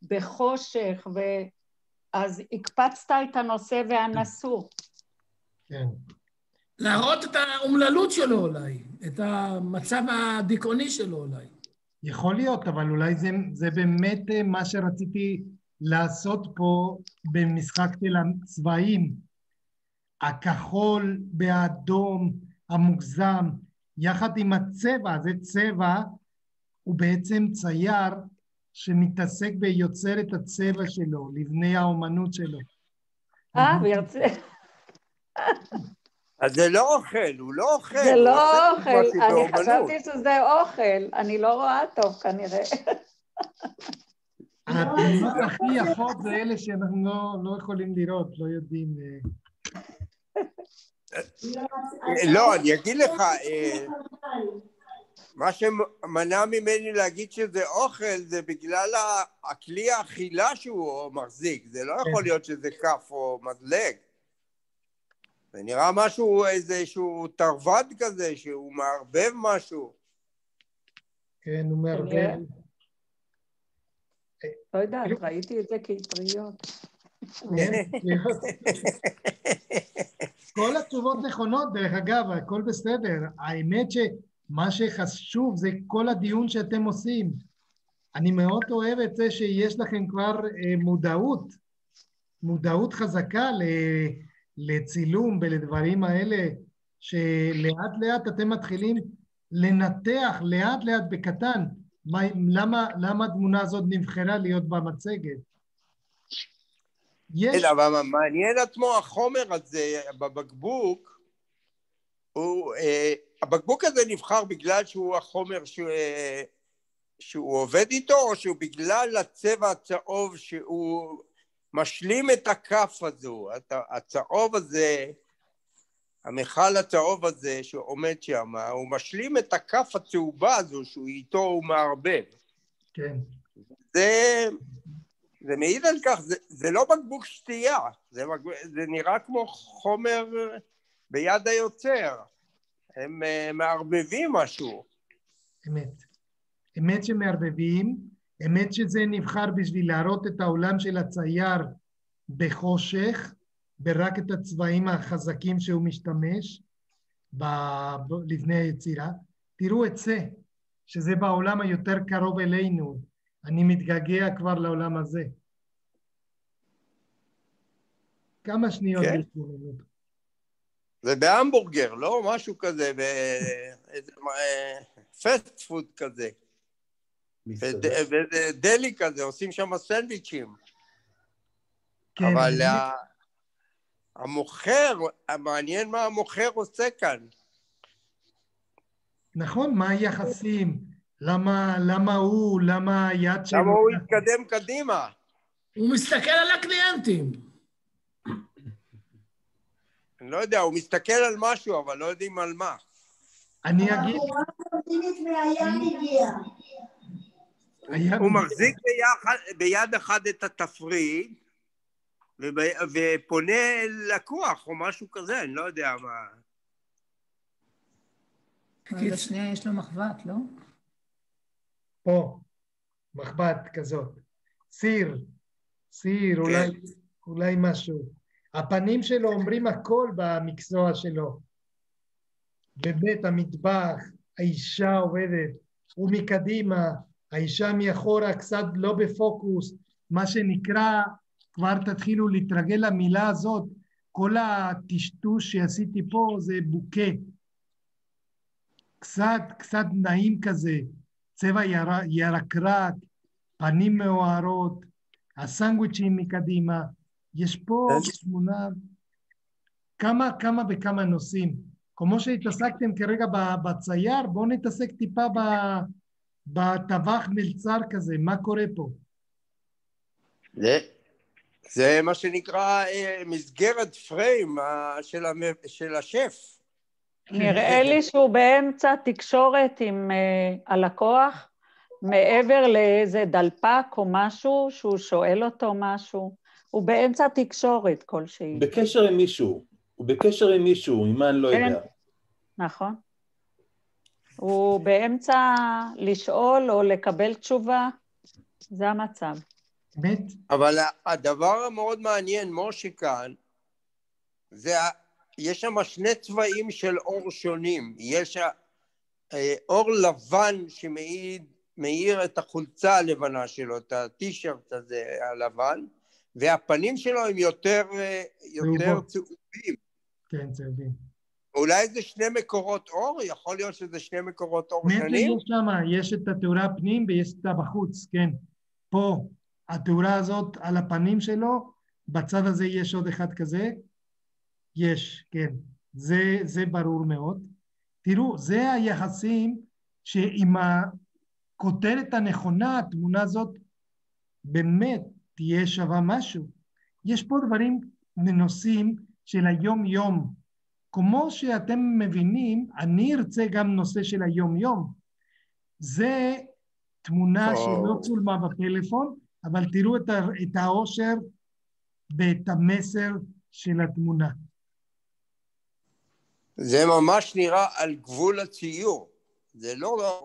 Speaker 4: בחושך, אז הקפצת את הנושא והנסו.
Speaker 1: כן.
Speaker 8: להראות את האומללות שלו אולי, את המצב הדיכאוני שלו אולי.
Speaker 1: יכול להיות, אבל אולי זה באמת מה שרציתי לעשות פה במשחק של הצבעים. הכחול באדום, המוגזם, יחד עם הצבע, זה צבע, הוא בעצם צייר שמתעסק ביוצר את הצבע שלו, לבני האומנות שלו.
Speaker 4: ויוצא.
Speaker 2: אז זה לא אוכל, הוא לא אוכל.
Speaker 4: זה לא אוכל, אני חשבתי שזה אוכל, אני לא רואה טוב כנראה.
Speaker 1: התמונות הכי יפות זה אלה שאנחנו לא יכולים לראות, לא יודעים.
Speaker 2: לא, אני אגיד לך, מה שמנע ממני להגיד שזה אוכל, זה בגלל הכלי האכילה שהוא מחזיק, זה לא יכול להיות שזה כף או מדלג. זה נראה משהו, איזשהו תרווד כזה, שהוא מערבב משהו.
Speaker 1: כן, הוא מערבב.
Speaker 4: לא יודעת, ראיתי את זה כאטריות.
Speaker 1: כל התשובות נכונות, דרך אגב, הכל בסדר. האמת שמה שחשוב זה כל הדיון שאתם עושים. אני מאוד אוהב את זה שיש לכם כבר מודעות חזקה לצילום ולדברים האלה, שלאט לאט אתם מתחילים לנתח לאט לאט בקטן, למה התמונה הזאת נבחרה להיות במצגת.
Speaker 2: כן, אבל מעניין עצמו החומר הזה בבקבוק, הבקבוק הזה נבחר בגלל שהוא החומר שהוא עובד איתו, או שהוא בגלל הצבע הצהוב שהוא משלים את הכף הזו, הצהוב הזה, המכל הצהוב הזה שעומד שם, הוא משלים את הכף הצהובה הזו שהוא איתו הוא מערבב.
Speaker 1: כן.
Speaker 2: זה מעיד על כך, זה לא בקבוק שתייה, זה נראה כמו חומר ביד היוצר, הם מערבבים משהו.
Speaker 1: אמת שמערבבים, אמת שזה נבחר בשביל להראות את העולם של הצייר בחושך, ברק את הצבעים החזקים שהוא משתמש לפני היצירה. תראו את זה, שזה בעולם היותר קרוב אלינו. אני מתגעגע כבר לעולם הזה. כמה שניות
Speaker 2: כן.
Speaker 1: יש?
Speaker 2: זה בהמבורגר, לא? משהו כזה, פסט פוד כזה. ודלי כזה, עושים שם סנדוויצ'ים. כן, אבל המוכר, מעניין מה המוכר עושה כאן.
Speaker 1: נכון, מה היחסים? למה היד שלו?
Speaker 2: למה הוא יתקדם קדימה?
Speaker 8: הוא מסתכל על הקליינטים.
Speaker 2: אני לא יודע, הוא מסתכל על משהו, אבל לא יודעים על מה.
Speaker 1: אני אגיד...
Speaker 2: הוא מחזיק ביד אחת את התפריד, ופונה לקוח או משהו כזה, אני לא יודע מה.
Speaker 5: אבל השנייה יש לו מחבת, לא?
Speaker 1: פה, מחבת כזאת. סיר, אולי משהו. הפנים שלו אומרים הכל במקצוע שלו. בבית המטבח, האישה עובדת, הוא מקדימה, האישה מאחורה קצת לא בפוקוס, מה שנקרא, כבר תתחילו להתרגל למילה הזאת, כל הטשטוש שעשיתי פה זה בוקה. קצת נעים כזה, צבע ירקרק, פנים מאוהרות, הסנדוויצ'ים מקדימה, יש פה תמונה, כמה וכמה נושאים. כמו שהתעסקתם כרגע בצייר, בואו נתעסק טיפה בטווח מלצר כזה, מה קורה פה?
Speaker 2: זה מה שנקרא מסגרת פריים של השף.
Speaker 4: נראה לי שהוא באמצע תקשורת עם הלקוח, מעבר לאיזה דלפק או משהו, שהוא שואל אותו משהו, הוא באמצע תקשורת כלשהי.
Speaker 7: בקשר עם מישהו, הוא בקשר עם מישהו, עם מה אני לא יודע.
Speaker 4: נכון. הוא באמצע לשאול או לקבל תשובה, זה המצב.
Speaker 2: אבל הדבר המאוד מעניין, משה כאן, זה, יש שם שני צבעים של אור שונים. יש אור לבן שמאיר את החולצה הלבנה שלו, את הטישרט הזה הלבן, והפנים שלו הם יותר צהובים.
Speaker 1: כן, צהובים.
Speaker 2: אולי זה שני מקורות אור? יכול להיות שזה שני מקורות אור שונים?
Speaker 1: יש שם, יש את התאורה הפנים ויש את בחוץ, כן. פה, התאורה הזאת על הפנים שלו, בצד הזה יש עוד אחד כזה. יש, כן. זה ברור מאוד. תראו, זה היחסים שעם הכותרת הנכונה, התמונה הזאת באמת תהיה שווה משהו. יש פה דברים מנושאים של היום-יום. כמו שאתם מבינים, אני ארצה גם נושא של היום-יום. זה תמונה שלא צולמה בפלאפון, אבל תראו את העושר ואת המסר של התמונה.
Speaker 2: זה ממש נראה על גבול הציור. זה לא...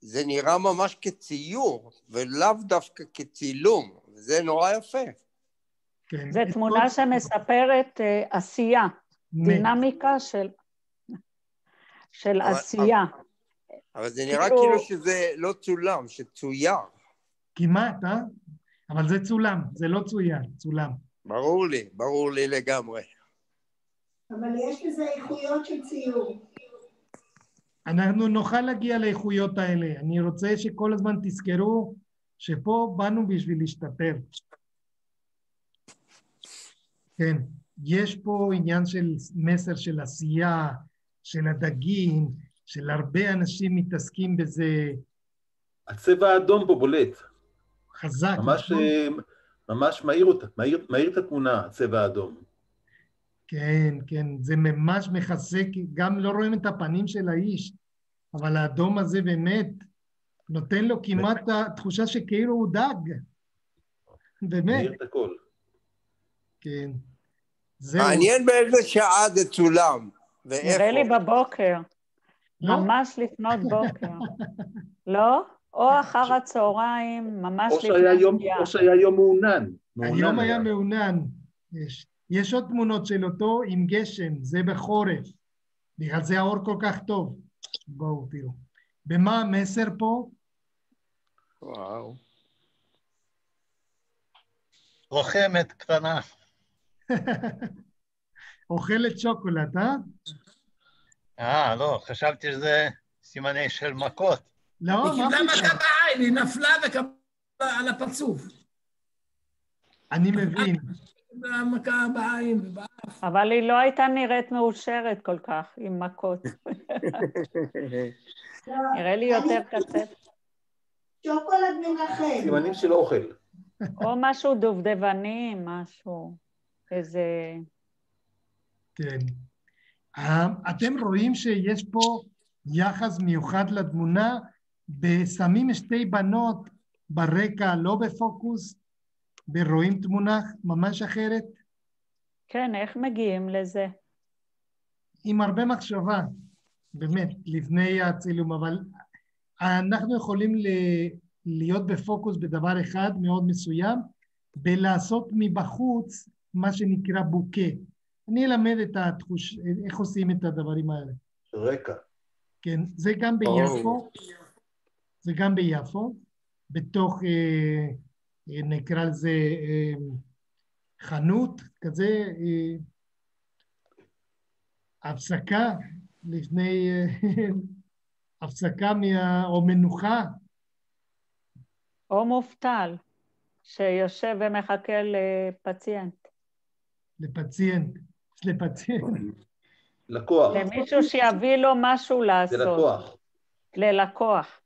Speaker 2: זה נראה ממש כציור, ולאו דווקא כצילום. זה נורא יפה.
Speaker 1: כן.
Speaker 4: זה תמונה שמספרת עשייה, דינמיקה של עשייה.
Speaker 2: אבל זה נראה כאילו שזה לא צולם, שצויר.
Speaker 1: כמעט, אבל זה צולם, זה לא צויר, צולם.
Speaker 2: ברור לי לגמרי.
Speaker 3: אבל יש לזה איכויות של ציור.
Speaker 1: אנחנו נוכל להגיע לאיכויות האלה. אני רוצה שכל הזמן תזכרו שפה באנו בשביל להשתפר. כן, יש פה עניין של מסר של עשייה, של הדגים, של הרבה אנשים מתעסקים בזה.
Speaker 7: הצבע האדום פה בולט.
Speaker 1: חזק.
Speaker 7: ממש מהיר את התמונה, הצבע האדום.
Speaker 1: כן, כן, זה ממש מחזק, גם לא רואים את הפנים של האיש, אבל האדום הזה באמת נותן לו כמעט התחושה שכאילו הוא דג. באמת.
Speaker 7: מהיר את הכל.
Speaker 1: כן.
Speaker 2: מעניין באיזה שעה זה צולם.
Speaker 4: נראה לי בבוקר. ממש לפנות בוקר. לא? או אחר הצהריים, ממש לפנות בוקר.
Speaker 7: או שהיה יום מעונן.
Speaker 1: היום היה מעונן. יש עוד תמונות של אותו עם גשם, זה בחורף. בגלל זה האור כל כך טוב. בואו תראו. במה המסר פה?
Speaker 2: וואו.
Speaker 6: לוחמת קטנה.
Speaker 1: אוכלת שוקולד,
Speaker 6: לא, חשבתי שזה סימני של מכות.
Speaker 1: לא,
Speaker 8: היא קיבלה מכה בעין, היא נפלה וקבלה על הפרצוף.
Speaker 1: אני מבין.
Speaker 8: מכה בעין ובאף.
Speaker 4: אבל היא לא הייתה נראית מאושרת כל כך, עם מכות. נראה לי יותר קצת.
Speaker 3: שוקולד מנחם.
Speaker 7: סימנים של אוכל.
Speaker 4: או משהו דובדבני, משהו, איזה...
Speaker 1: כן. אתם רואים שיש פה יחס מיוחד לתמונה, ושמים שתי בנות ברקע, לא בפוקוס, ורואים תמונה ממש אחרת?
Speaker 4: כן, איך מגיעים לזה?
Speaker 1: עם הרבה מחשבה, באמת, לפני הצילום, אבל אנחנו יכולים להיות בפוקוס בדבר אחד מאוד מסוים, ולעשות מבחוץ מה שנקרא בוקה. אני אלמד את התחוש, איך עושים את הדברים האלה.
Speaker 7: רקע.
Speaker 1: כן, זה גם ביפו, זה גם ביפו, בתוך, נקרא לזה, חנות, כזה, הפסקה, לפני, הפסקה או מנוחה.
Speaker 4: או מובטל, שיושב ומחכה לפציינט.
Speaker 1: לפציינט.
Speaker 7: לקוח.
Speaker 4: למישהו שיביא לו משהו לעשות.
Speaker 7: ללקוח.
Speaker 4: ללקוח.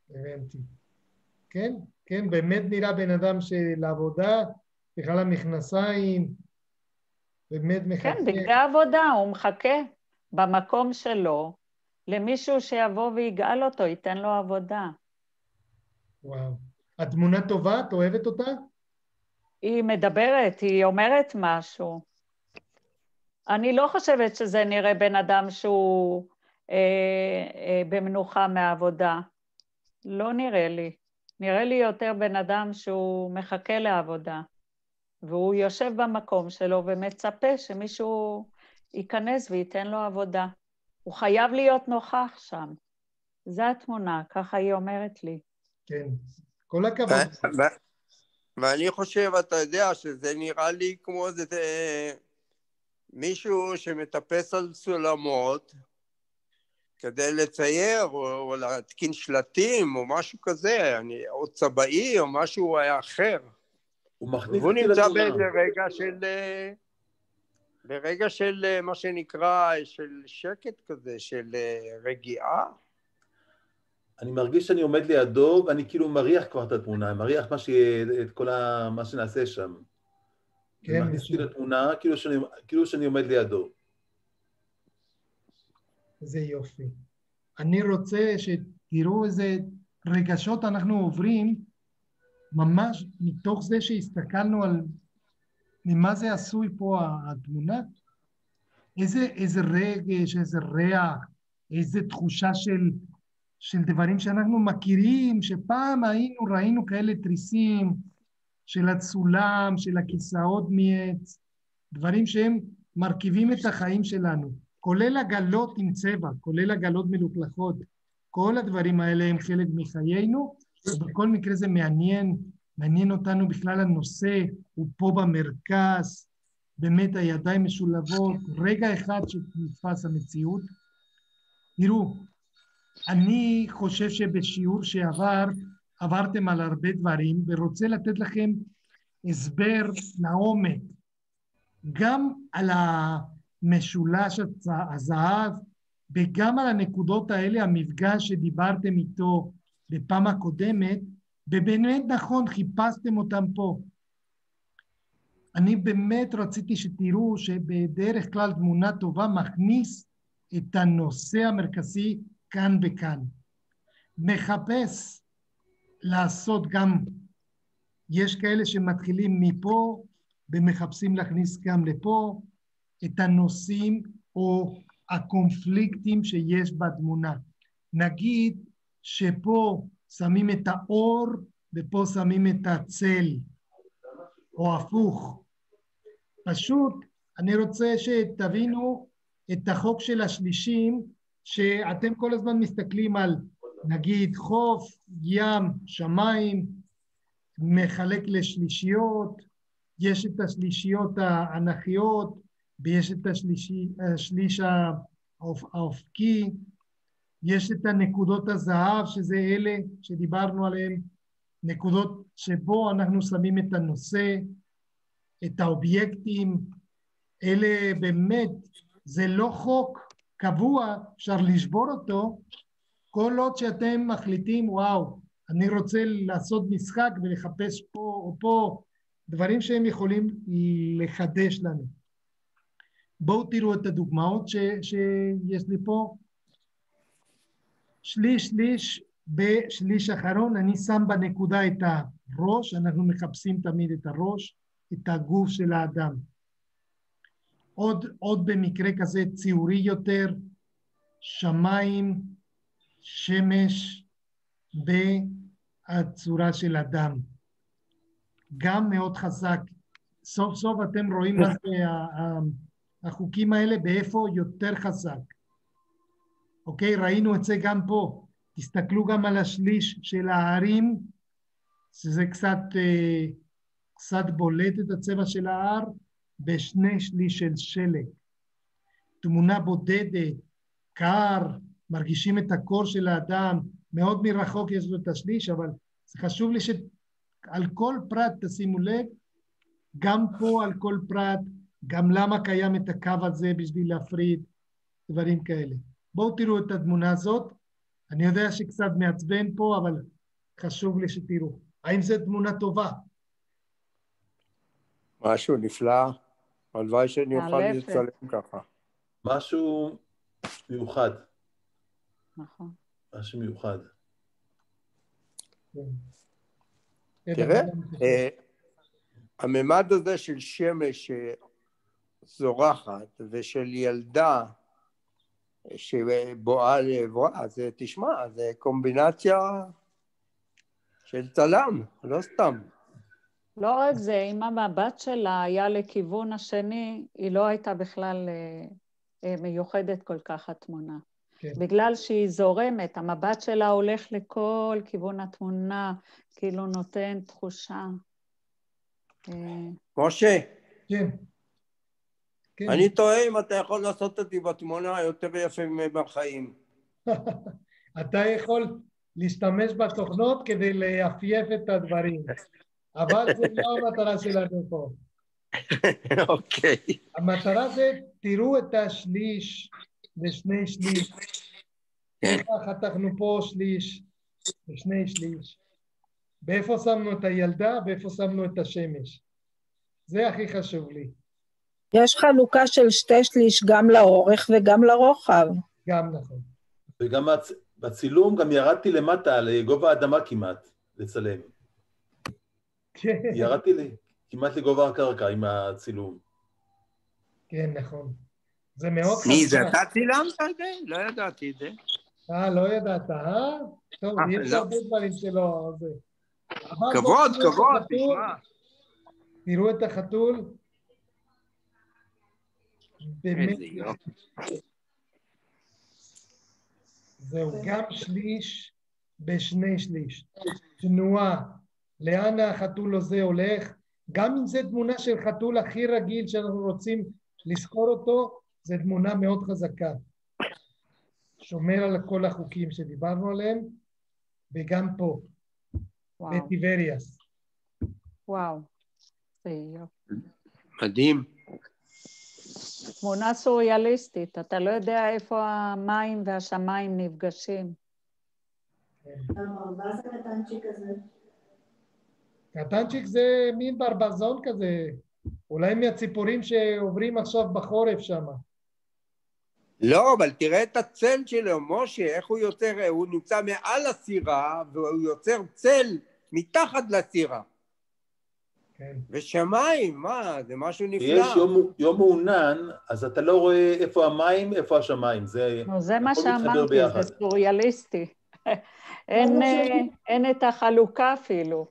Speaker 1: הבנתי. כן, כן, באמת נראה בן אדם של עבודה, בכלל המכנסיים, באמת מחכה.
Speaker 4: כן, בגלל עבודה, הוא מחכה במקום שלו, למישהו שיבוא ויגאל אותו, ייתן לו עבודה.
Speaker 1: וואו. התמונה טובה? את אוהבת אותה?
Speaker 4: היא מדברת, היא אומרת משהו. אני לא חושבת שזה נראה בן אדם שהוא במנוחה מהעבודה. לא נראה לי. נראה לי יותר בן אדם שהוא מחכה לעבודה. והוא יושב במקום שלו ומצפה שמישהו ייכנס וייתן לו עבודה. הוא חייב להיות נוכח שם. זו התמונה, ככה היא אומרת לי.
Speaker 1: כן, כל הכבוד.
Speaker 2: ואני חושב, אתה יודע, שזה נראה לי כמו איזה מישהו שמטפס על סולמות כדי לצייר או להתקין שלטים או משהו כזה, או צבעי או משהו אחר. והוא נמצא באיזה רגע של מה שנקרא, של שקט כזה, של רגיעה.
Speaker 7: אני מרגיש שאני עומד לידו, ואני כאילו מריח כבר את התמונה, מריח את כל מה שנעשה שם. כן, אני מכניס לי לתמונה, כאילו שאני עומד לידו.
Speaker 1: זה יופי. אני רוצה שתראו איזה רגשות אנחנו עוברים, ממש מתוך זה שהסתכלנו על ממה זה עשוי פה התמונה, איזה רגש, איזה ריח, איזה תחושה של דברים שאנחנו מכירים, שפעם ראינו כאלה תריסים של הסולם, של הכיסאות מעץ, דברים שהם מרכיבים את החיים שלנו, כולל עגלות עם צבע, כולל עגלות מלוכלכות, כל הדברים האלה הם חלק מחיינו, ובכל מקרה זה מעניין אותנו בכלל הנושא, הוא פה במרכז, באמת הידיים משולבות, רגע אחד שנתפס המציאות. תראו, אני חושב שבשיעור עברתם על הרבה דברים, ורוצה לתת לכם הסבר לעומק, גם על המשולש הזהב, וגם על הנקודות האלה, המפגש שדיברתם איתו בפעם הקודמת, ובאמת נכון, חיפשתם אותם פה. אני באמת רציתי שתראו שבדרך כלל תמונה טובה מכניס את הנושא המרכזי כאן וכאן. מחפש לעשות גם, יש כאלה שמתחילים מפה, ומחפשים להכניס גם לפה, את הנושאים או הקונפליקטים שיש בתמונה. נגיד שפה שמים את האור, ופה שמים את הצל, או הפוך. פשוט אני רוצה שתבינו את החוק של השלישים, שאתם כל הזמן מסתכלים על, נגיד, חוף, ים, שמיים, מחלק לשלישיות, יש את השלישיות האנכיות, ויש את השליש האופקי, יש את הנקודות הזהב, שזה אלה שדיברנו עליהם, נקודות שבו אנחנו שמים את הנושא, את האובייקטים, אלה באמת, זה לא חוק קבוע, אפשר לשבור אותו, כל עוד שאתם מחליטים, וואו, אני רוצה לעשות משחק ולחפש פה או פה, דברים שהם יכולים לחדש לנו. בואו תראו את הדוגמאות שיש לי פה. שליש, בשליש אחרון, אני שם בנקודה את הראש, אנחנו מחפשים תמיד את הראש, את הגוף של האדם. עוד במקרה כזה ציורי יותר, שמיים, שמש, והצורה של אדם. גם מאוד חזק סוף סוף אתם רואים מה זה החוקים האלה, באיפה יותר חזק. אוקיי, ראינו את זה גם פה. תסתכלו גם על השליש של הערים, שזה קצת בולט את הצבע של ההר, בשני שליש של שלג. תמונה בודדת, קר, מרגישים את הקור של האדם, מאוד מרחוק יש לו את השליש, אבל זה חשוב לי שעל כל פרט תשימו לב, גם פה על כל פרט, גם למה קיים את הקו הזה בשביל להפריד, דברים כאלה. בואו תראו את התמונה הזאת, אני יודע שקצת מעצבן פה, אבל חשוב לי שתראו. האם זו תמונה טובה?
Speaker 2: משהו נפלא, הלוואי שאני אוכל לצלם ככה.
Speaker 7: משהו מיוחד.
Speaker 5: נכון.
Speaker 7: משהו מיוחד.
Speaker 2: תראה, הממד הזה של שמש זורחת ושל ילדה שבואה לעברה, אז תשמע, זה קומבינציה של צלם, לא סתם.
Speaker 5: לא רק זה, אם המבט שלה היה לכיוון השני, היא לא הייתה בכלל מיוחדת כל כך התמונה. כן. בגלל שהיא זורמת, המבט שלה הולך לכל כיוון התמונה, כאילו נותן תחושה.
Speaker 2: משה.
Speaker 1: כן.
Speaker 2: אני טועה אם אתה יכול לעשות אותי בתמונה יותר יפה בחיים.
Speaker 1: אתה יכול להשתמש בתוכנות כדי להפייף את הדברים. אבל זה לא המטרה שלנו פה.
Speaker 2: אוקיי.
Speaker 1: המטרה זה, תראו את השליש ושני שליש. איך חתכנו פה שליש ושני שליש. באיפה שמנו את הילדה, באיפה שמנו את השמש. זה הכי חשוב לי.
Speaker 3: יש חלוקה של שתי שליש גם לאורך וגם לרוחב.
Speaker 1: גם נכון.
Speaker 7: וגם בצילום גם ירדתי למטה, לגובה האדמה כמעט, לצלם.
Speaker 1: כן.
Speaker 7: ירדתי לי, כמעט לגובה הקרקע עם הצילום.
Speaker 1: כן, נכון. זה מאוד חשוב.
Speaker 2: מי זה? אתה צילמת את זה? לא ידעתי את זה.
Speaker 1: לא ידעת, טוב, יש הרבה דברים שלא...
Speaker 2: כבוד, תשמע.
Speaker 1: תראו את החתול. באמת. זהו, גם שליש בשני שליש. תנועה. לאן החתול הזה הולך? גם אם זו תמונה של חתול הכי רגיל שאנחנו רוצים לזכור אותו, זו תמונה מאוד חזקה. שומר על כל החוקים שדיברנו עליהם, וגם פה, בטיבריאס.
Speaker 5: וואו, זה
Speaker 2: מדהים.
Speaker 5: תמונה סוריאליסטית, אתה לא יודע איפה המים והשמיים נפגשים.
Speaker 3: מה זה קטנצ'יק הזה?
Speaker 1: קטנצ'יק זה מין ברבזון כזה, אולי מהציפורים שעוברים עכשיו בחורף שם.
Speaker 2: לא, אבל תראה את הצל שלו, משה, איך הוא יוצר, הוא נמצא מעל הסירה, והוא יוצר צל מתחת לסירה.
Speaker 1: כן.
Speaker 2: ושמיים, מה, זה משהו נפלא.
Speaker 7: יש יום מעונן, אז אתה לא רואה איפה המים, איפה השמיים. זה
Speaker 5: מה שאמרתי, זה סוריאליסטי. אין את החלוקה אפילו.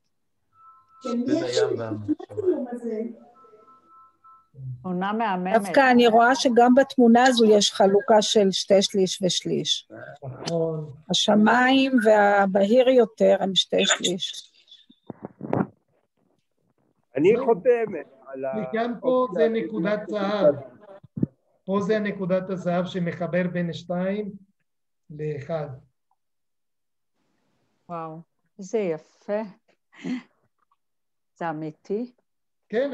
Speaker 5: תמונה מהממת.
Speaker 3: דווקא אני רואה שגם בתמונה הזו יש חלוקה של שתי שליש ושליש. השמיים והבהיר יותר הם שתי שליש.
Speaker 2: אני חותמת על
Speaker 1: וגם פה זה נקודת זהב. פה זה נקודת הזהב שמחבר בין 2 ל-1.
Speaker 5: וואו, זה יפה. זה אמיתי?
Speaker 1: כן,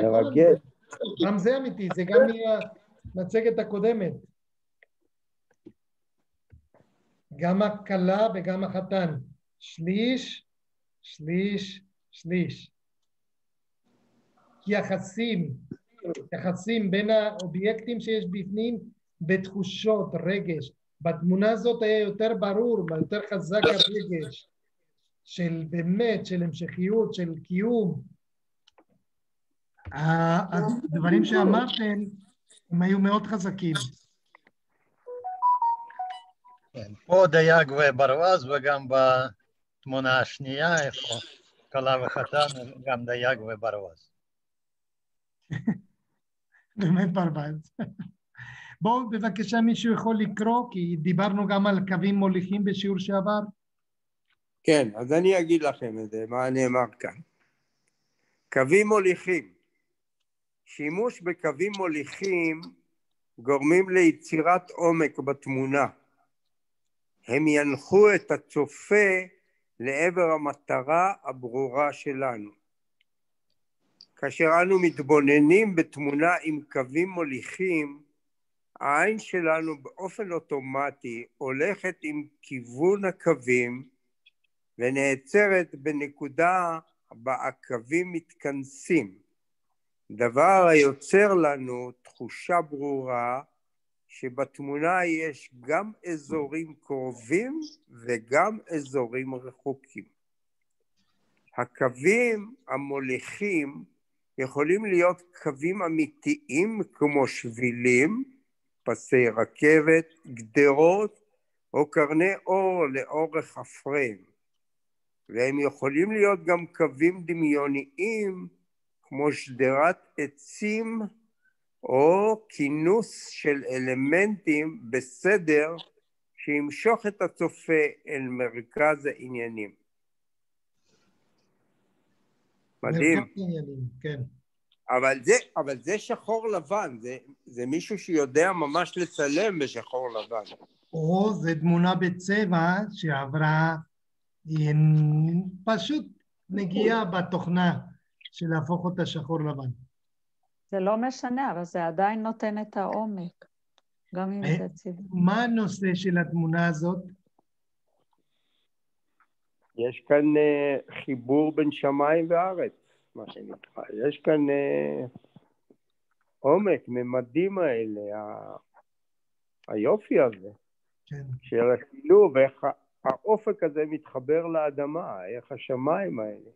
Speaker 1: גם זה אמיתי, זה גם מהמצגת הקודמת. גם הכלה וגם החתן. שליש, שליש, שליש. יחסים בין האובייקטים שיש בפנים בתחושות, רגש. בתמונה הזאת היה יותר ברור, יותר חזק הרגש. של באמת, של המשכיות, של קיום. הדברים שאמרתם, הם היו מאוד חזקים.
Speaker 6: כן, פה דייג וברווז, וגם בתמונה השנייה, איפה כלה וחתן, גם דייג וברווז.
Speaker 1: באמת ברווז. בואו בבקשה מישהו יכול לקרוא, כי דיברנו גם על קווים מוליכים בשיעור שעבר.
Speaker 2: כן, אז אני אגיד לכם את זה, מה נאמר כאן. קווים מוליכים. שימוש בקווים מוליכים גורמים ליצירת עומק בתמונה. הם ינחו את הצופה לעבר המטרה הברורה שלנו. כאשר אנו מתבוננים בתמונה עם קווים מוליכים, העין שלנו באופן אוטומטי הולכת עם כיוון הקווים ונעצרת בנקודה בה הקווים מתכנסים, דבר היוצר לנו תחושה ברורה שבתמונה יש גם אזורים קרובים וגם אזורים רחוקים. הקווים המוליכים יכולים להיות קווים אמיתיים כמו שבילים, פסי רכבת, גדרות או קרני אור לאורך הפריים, והם יכולים להיות גם קווים דמיוניים כמו שדרת עצים או כינוס של אלמנטים בסדר שימשוך את הצופה אל מרכז העניינים. מדהים.
Speaker 1: מרכז העניינים, כן.
Speaker 2: אבל זה שחור לבן, זה מישהו שיודע ממש לצלם בשחור לבן.
Speaker 1: או זה תמונה בצבע שעברה פשוט נגיעה בתוכנה של להפוך אותה שחור לבן.
Speaker 5: זה לא משנה, אבל זה עדיין נותן את העומק, גם אם זה צבע.
Speaker 1: מה הנושא של התמונה הזאת?
Speaker 2: יש כאן חיבור בין שמיים וארץ, מה שנקרא. יש כאן עומק, ממדים האלה, היופי הזה, כן. של השילוב, איך האופק הזה מתחבר לאדמה, איך השמיים האלה.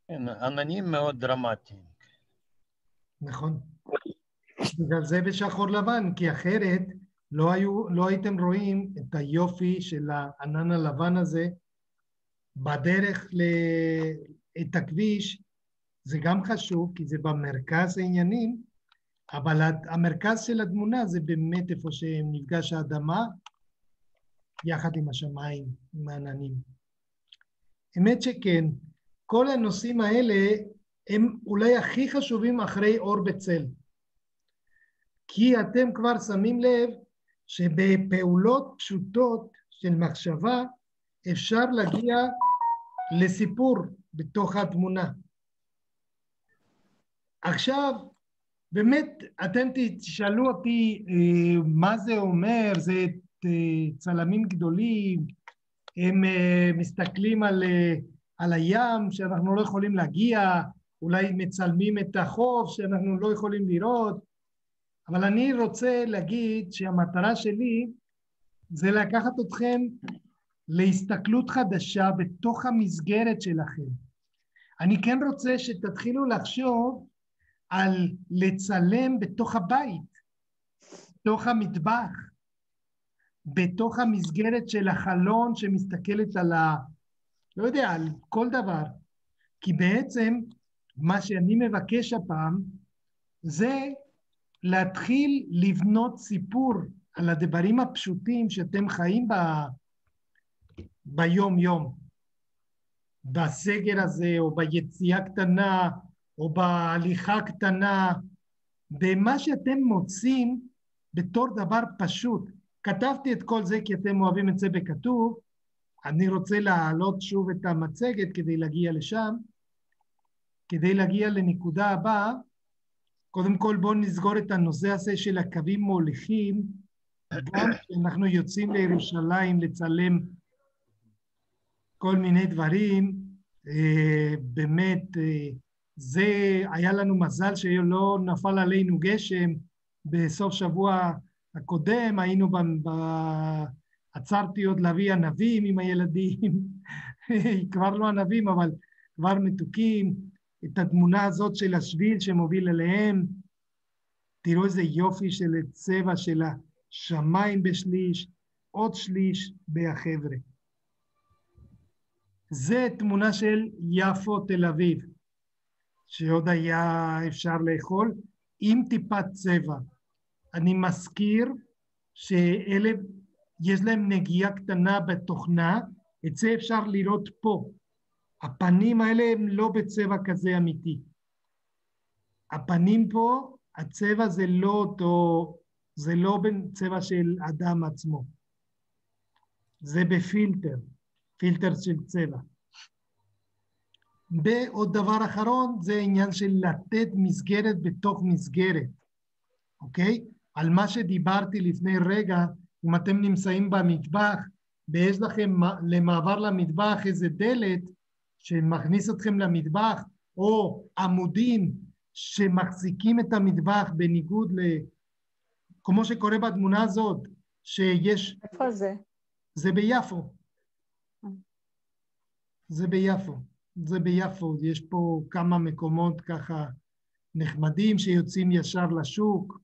Speaker 6: כן, עננים מאוד דרמטיים.
Speaker 1: נכון. בגלל זה בשחור לבן, כי אחרת לא הייתם רואים את היופי של הענן הלבן הזה בדרך את הכביש. זה גם חשוב, כי זה במרכז העניינים, אבל המרכז של התמונה זה באמת איפה שנפגש האדמה, יחד עם השמיים, עם העננים. האמת שכן, כל הנושאים האלה הם אולי הכי חשובים אחרי אור בצל. כי אתם כבר שמים לב שבפעולות פשוטות של מחשבה אפשר להגיע לסיפור בתוך התמונה. עכשיו, באמת, אתם תשאלו אותי מה זה אומר, זה צלמים גדולים, הם מסתכלים על הים שאנחנו לא יכולים להגיע, אולי מצלמים את החוף שאנחנו לא יכולים לראות, אבל אני רוצה להגיד שהמטרה שלי זה לקחת אתכם להסתכלות חדשה בתוך המסגרת שלכם. אני כן רוצה שתתחילו לחשוב על לצלם בתוך הבית, בתוך המטבח, בתוך המסגרת של החלון שמסתכלת על לא יודע, על כל דבר. כי בעצם מה שאני מבקש הפעם זה להתחיל לבנות סיפור על הדברים הפשוטים שאתם חיים ביום יום. בסגר הזה, או ביציאה קטנה, או בהליכה קטנה, במה שאתם מוצאים בתור דבר פשוט. כתבתי את כל זה כי אתם אוהבים את זה בכתוב, אני רוצה להעלות שוב את המצגת כדי להגיע לשם, כדי להגיע לנקודה הבאה. קודם כל בואו נסגור את הנושא הזה של הקווים מוליכים, גם כשאנחנו יוצאים לירושלים לצלם כל מיני דברים, באמת זה היה לנו מזל שלא נפל עלינו גשם בסוף שבוע הקודם, היינו עצרתי עוד להביא ענבים עם הילדים, כבר לא ענבים אבל כבר מתוקים, את התמונה הזאת של השביל שמוביל אליהם, תראו איזה יופי של צבע של השמיים בשליש, עוד שליש בחבר'ה. זה תמונה של יפו תל אביב. שעוד היה אפשר לאכול, עם טיפת צבע. אני מזכיר שאלה, יש להם נגיעה קטנה בתוכנה, את זה אפשר לראות פה. הפנים האלה הם לא בצבע כזה אמיתי. הפנים פה, הצבע זה לא אותו, זה לא בצבע של אדם עצמו. זה בפילטר, פילטר של צבע. ועוד דבר אחרון, זה העניין של לתת מסגרת בתוך מסגרת, אוקיי? על מה שדיברתי לפני רגע, אם אתם נמצאים במטבח, ויש לכם למעבר למטבח איזה דלת, שמכניס אתכם למטבח, או עמודים שמחזיקים את המטבח בניגוד כמו שקורה בתמונה הזאת, שיש...
Speaker 5: איפה זה?
Speaker 1: זה ביפו. זה ביפו. זה ביפו. יש פה כמה מקומות ככה נחמדים שיוצאים ישר לשוק.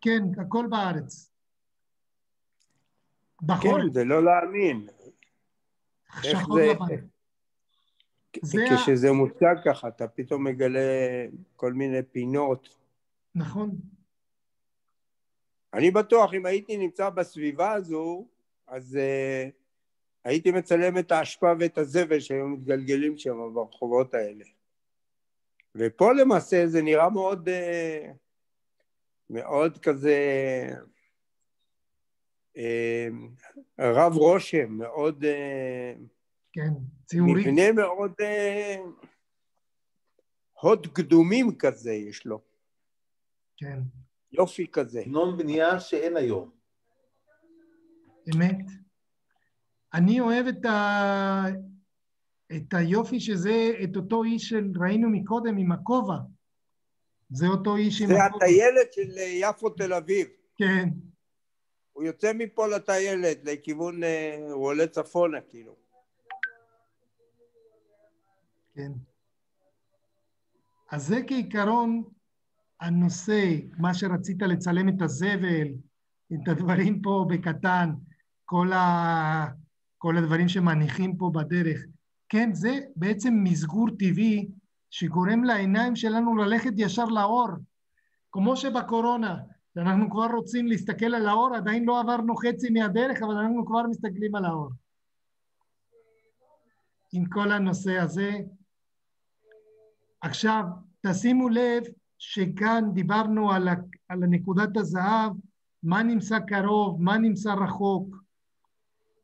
Speaker 1: כן, הכל בארץ. בחורף.
Speaker 2: כן, זה לא להאמין.
Speaker 1: שחור לבן.
Speaker 2: כשזה מוצג ככה, אתה פתאום מגלה כל מיני פינות.
Speaker 1: נכון.
Speaker 2: אני בטוח, אם הייתי נמצא בסביבה הזו, אז הייתי מצלם את האשפה ואת הזבל שהיו מתגלגלים שם ברחובות האלה. ופה למעשה זה נראה מאוד, מאוד כזה רב רושם, מאוד...
Speaker 1: כן, ציורי.
Speaker 2: מבנה מאוד הוד קדומים כזה יש לו.
Speaker 1: כן.
Speaker 2: יופי כזה.
Speaker 7: סגנון בנייה שאין היום.
Speaker 1: אמת. אני אוהב את היופי שזה, את אותו איש שראינו מקודם עם הכובע. זה אותו איש עם הכובע.
Speaker 2: זה הטיילת של יפו תל אביב.
Speaker 1: כן.
Speaker 2: הוא יוצא מפה לטיילת, לכיוון, הוא עולה צפונה כאילו.
Speaker 1: כן. אז זה כעיקרון הנושא, מה שרצית לצלם את הזבל, את הדברים פה בקטן, כל הדברים שמניחים פה בדרך. כן, זה בעצם מסגור טבעי שגורם לעיניים שלנו ללכת ישר לאור. כמו שבקורונה, אנחנו כבר רוצים להסתכל על האור, עדיין לא עברנו חצי מהדרך, אבל אנחנו כבר מסתכלים על האור. עם כל הנושא הזה. עכשיו, תשימו לב שכאן דיברנו על נקודת הזהב, מה נמצא קרוב, מה נמצא רחוק.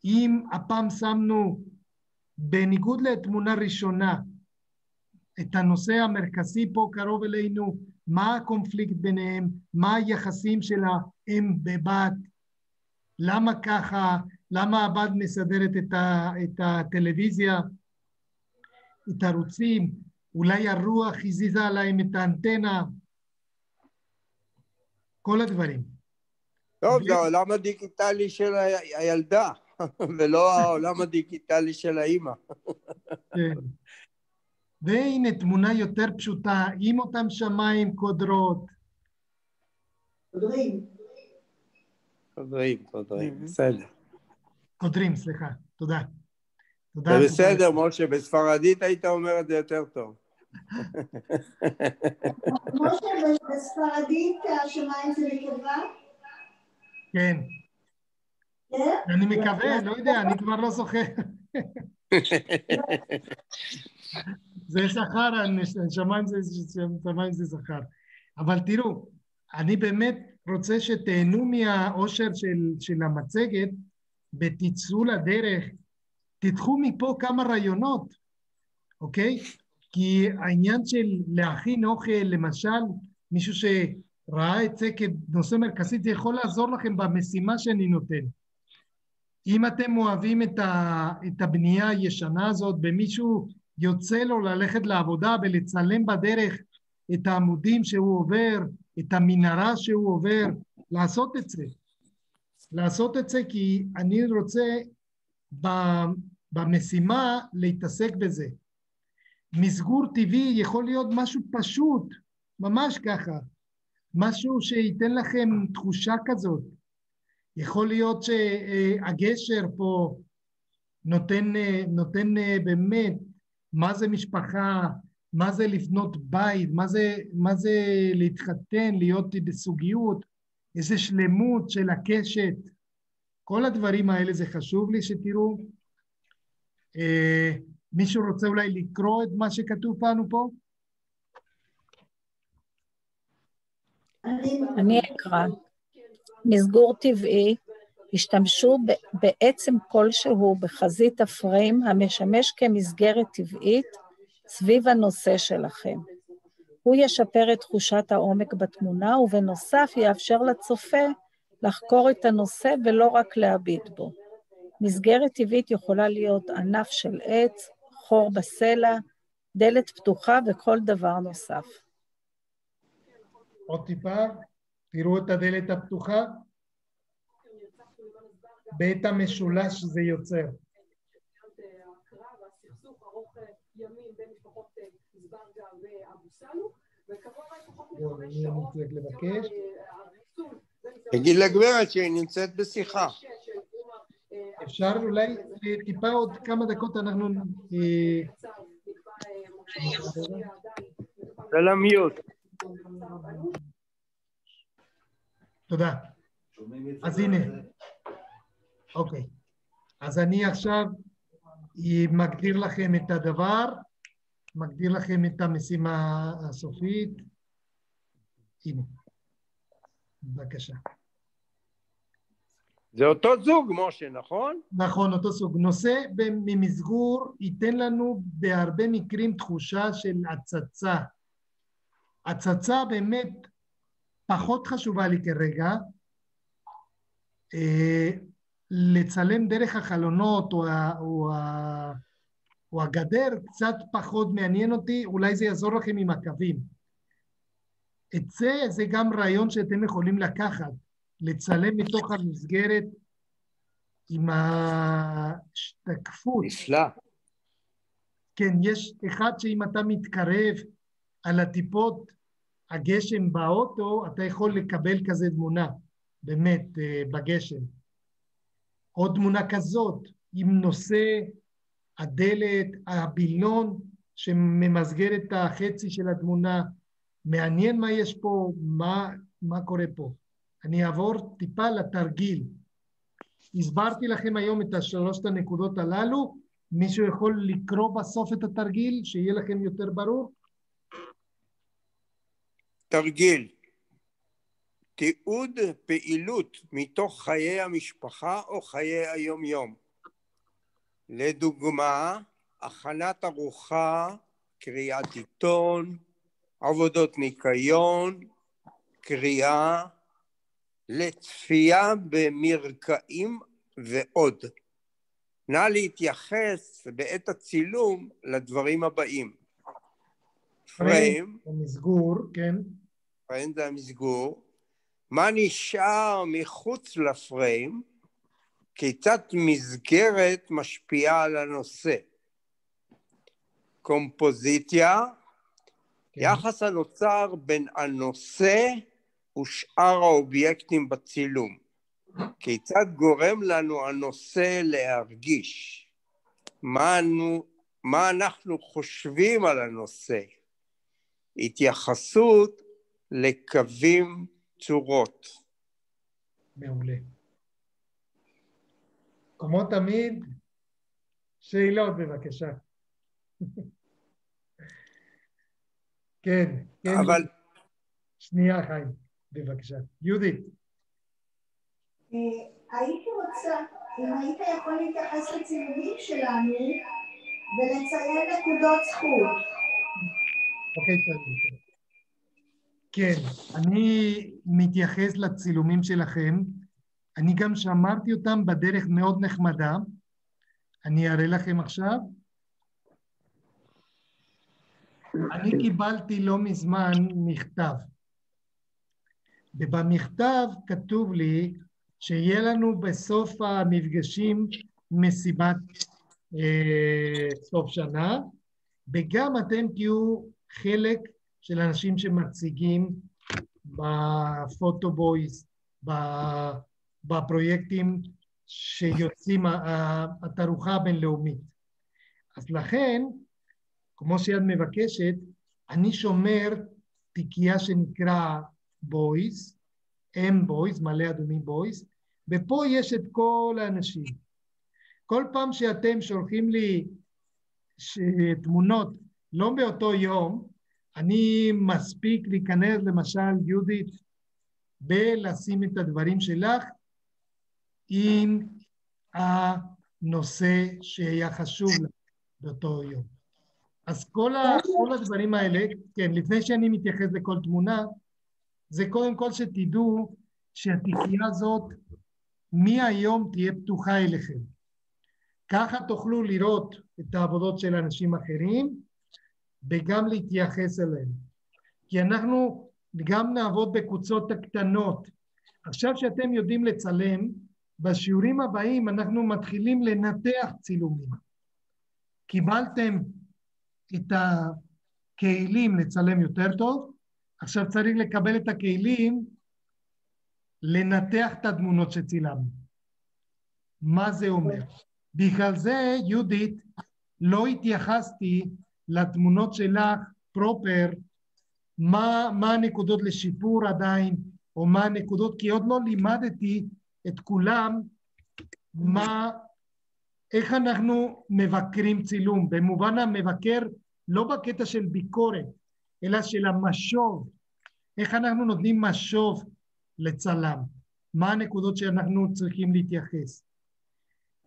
Speaker 1: אם הפעם שמנו, בניגוד לתמונה ראשונה, את הנושא המרכזי פה קרוב אלינו, מה הקונפליקט ביניהם, מה היחסים של האם בבת, למה ככה, למה הבת מסדרת את הטלוויזיה, את הערוצים, אולי הרוח הזיזה עליהם את האנטנה, כל הדברים.
Speaker 2: טוב, זה העולם הדיגיטלי של הילדה, ולא העולם הדיגיטלי של האמא.
Speaker 1: כן. והנה תמונה יותר פשוטה, עם אותם שמיים קודרות.
Speaker 3: קודרים.
Speaker 2: בסדר.
Speaker 1: קודרים, סליחה, תודה.
Speaker 2: זה בסדר, משה, בספרדית היית אומר את זה יותר טוב.
Speaker 3: משה, בספרדית השמיים זה נקבה?
Speaker 1: כן. אני מקווה, לא יודע, אני כבר לא זוכר. זה זכר, שמיים זה זכר. אבל תראו, אני באמת רוצה שתהנו מהאושר של המצגת, ותצאו לדרך, תדחו מפה כמה רעיונות, אוקיי? כי העניין של להכין אוכל, למשל, מישהו שראה את זה כנושא מרכזי, זה יכול לעזור לכם במשימה שאני נותן. אם אתם אוהבים את הבנייה הישנה הזאת, במישהו יוצא לו ללכת לעבודה ולצלם בדרך את העמודים שהוא עובר, את המנהרה שהוא עובר, לעשות את זה. לעשות את זה כי אני רוצה במשימה להתעסק בזה. מסגור טבעי יכול להיות משהו פשוט, ממש ככה. משהו שייתן לכם תחושה כזאת. יכול להיות שהגשר פה נותן באמת מה זה משפחה, מה זה לבנות בית, מה זה להתחתן, להיות בסוגיות, איזה שלמות של הקשת. כל הדברים האלה זה חשוב לי שתראו. מישהו רוצה אולי לקרוא את מה שכתוב לנו פה?
Speaker 9: אני אקרא. מסגור טבעי, השתמשו בעצם כלשהו בחזית הפריים המשמש כמסגרת טבעית סביב הנושא שלכם. הוא ישפר את תחושת העומק בתמונה, ובנוסף יאפשר לצופה לחקור את הנושא ולא רק להביט בו. מסגרת טבעית יכולה להיות ענף של עץ, חור בסלע, דלת פתוחה וכל דבר נוסף.
Speaker 1: עוד טיפה, תראו את הדלת הפתוחה. בית המשולש שזה יוצר.
Speaker 2: תגיד לגברת שהיא נמצאת בשיחה.
Speaker 1: אפשר אולי טיפה עוד כמה דקות אנחנו...
Speaker 2: סלמיות.
Speaker 1: תודה. אז הנה. אוקיי. אז אני עכשיו מגדיר לכם את הדבר, מגדיר לכם את המשימה הסופית. הנה. בבקשה.
Speaker 2: זה אותו זוג, משה, נכון?
Speaker 1: נכון, אותו סוג. נושא ממסגור ייתן לנו בהרבה מקרים תחושה של הצצה. הצצה באמת פחות חשובה לי כרגע. לצלם דרך החלונות או הגדר קצת פחות מעניין אותי, אולי זה יעזור לכם עם הקווים. זה גם רעיון שאתם יכולים לקחת. לצלם מתוך המסגרת עם השתקפות.
Speaker 2: נפלא.
Speaker 1: כן, יש אחד שאם אתה מתקרב על הטיפות הגשם באוטו, אתה יכול לקבל כזה תמונה, באמת, בגשם. עוד תמונה כזאת, עם נושא הדלת, הבילון, שממסגר את החצי של התמונה. מעניין מה יש פה, מה קורה פה. אני אעבור טיפה לתרגיל. הסברתי לכם היום את השלושת הנקודות הללו. מישהו יכול לקרוא בסוף את התרגיל, שיהיה לכם יותר ברור?
Speaker 2: תרגיל. תיעוד פעילות מתוך חיי המשפחה או חיי היום-יום. לדוגמה, הכנת ארוחה, קריאת עיתון, עבודות ניקיון, קריאה, לצפייה במרקעים ועוד. נא להתייחס בעת הצילום לדברים הבאים. פריים,
Speaker 1: המסגור, כן.
Speaker 2: פריים זה המסגור. מה נשאר מחוץ לפריים? כיצד מסגרת משפיעה על הנושא? קומפוזיציה, כן. יחס הנוצר בין הנושא ושאר האובייקטים בצילום. כיצד גורם לנו הנושא להרגיש? מה אנחנו חושבים על הנושא? התייחסות לקווים צורות.
Speaker 1: מעולה. כמו תמיד, שאלות בבקשה. כן, כן.
Speaker 2: אבל...
Speaker 1: שנייה חיים, בבקשה. יהודית.
Speaker 3: הייתי רוצה, אם היית יכול להתייחס לצילומים שלנו ולציין נקודות זכות.
Speaker 1: אוקיי, תודה. כן, אני מתייחס לצילומים שלכם. אני גם שמרתי אותם בדרך מאוד נחמדה. אני אראה לכם עכשיו. אני קיבלתי לא מזמן מכתב. ובמכתב כתוב לי שיהיה לנו בסוף המפגשים מסיבת סוף שנה, וגם אתם תהיו חלק של אנשים שמציגים בפוטובויס, בפרויקטים שיוצאים התערוכה הבינלאומית. אז לכן, כמו שאת מבקשת, אני שומר תיקייה שנקרא בויס, M בויס, מלא אדומי בויס, ופה יש את כל האנשים. כל פעם שאתם שולחים לי תמונות, לא באותו יום, אני מספיק להיכנס למשל יהודית, ולשים את הדברים שלך עם הנושא שהיה חשוב לך באותו יום. אז כל הדברים האלה, כן, לפני שאני מתייחס לכל תמונה, זה קודם כל שתדעו שהתיקייה הזאת מהיום תהיה פתוחה אליכם. ככה תוכלו לראות את העבודות של אנשים אחרים, וגם להתייחס אליהם. כי אנחנו גם נעבוד בקבוצות הקטנות. עכשיו שאתם יודעים לצלם, בשיעורים הבאים אנחנו מתחילים לנתח צילומים. קיבלתם את הכלים לצלם יותר טוב, עכשיו צריך לקבל את הכלים לנתח את התמונות שצילמנו. מה זה אומר? בגלל זה, יהודית, לא התייחסתי לתמונות שלך פרופר, מה הנקודות לשיפור עדיין, או מה הנקודות, כי עוד לא לימדתי את כולם, איך אנחנו מבקרים צילום, במובן המבקר, לא בקטע של ביקורת, אלא של המשוב, איך אנחנו נותנים משוב לצלם, מה הנקודות שאנחנו צריכים להתייחס.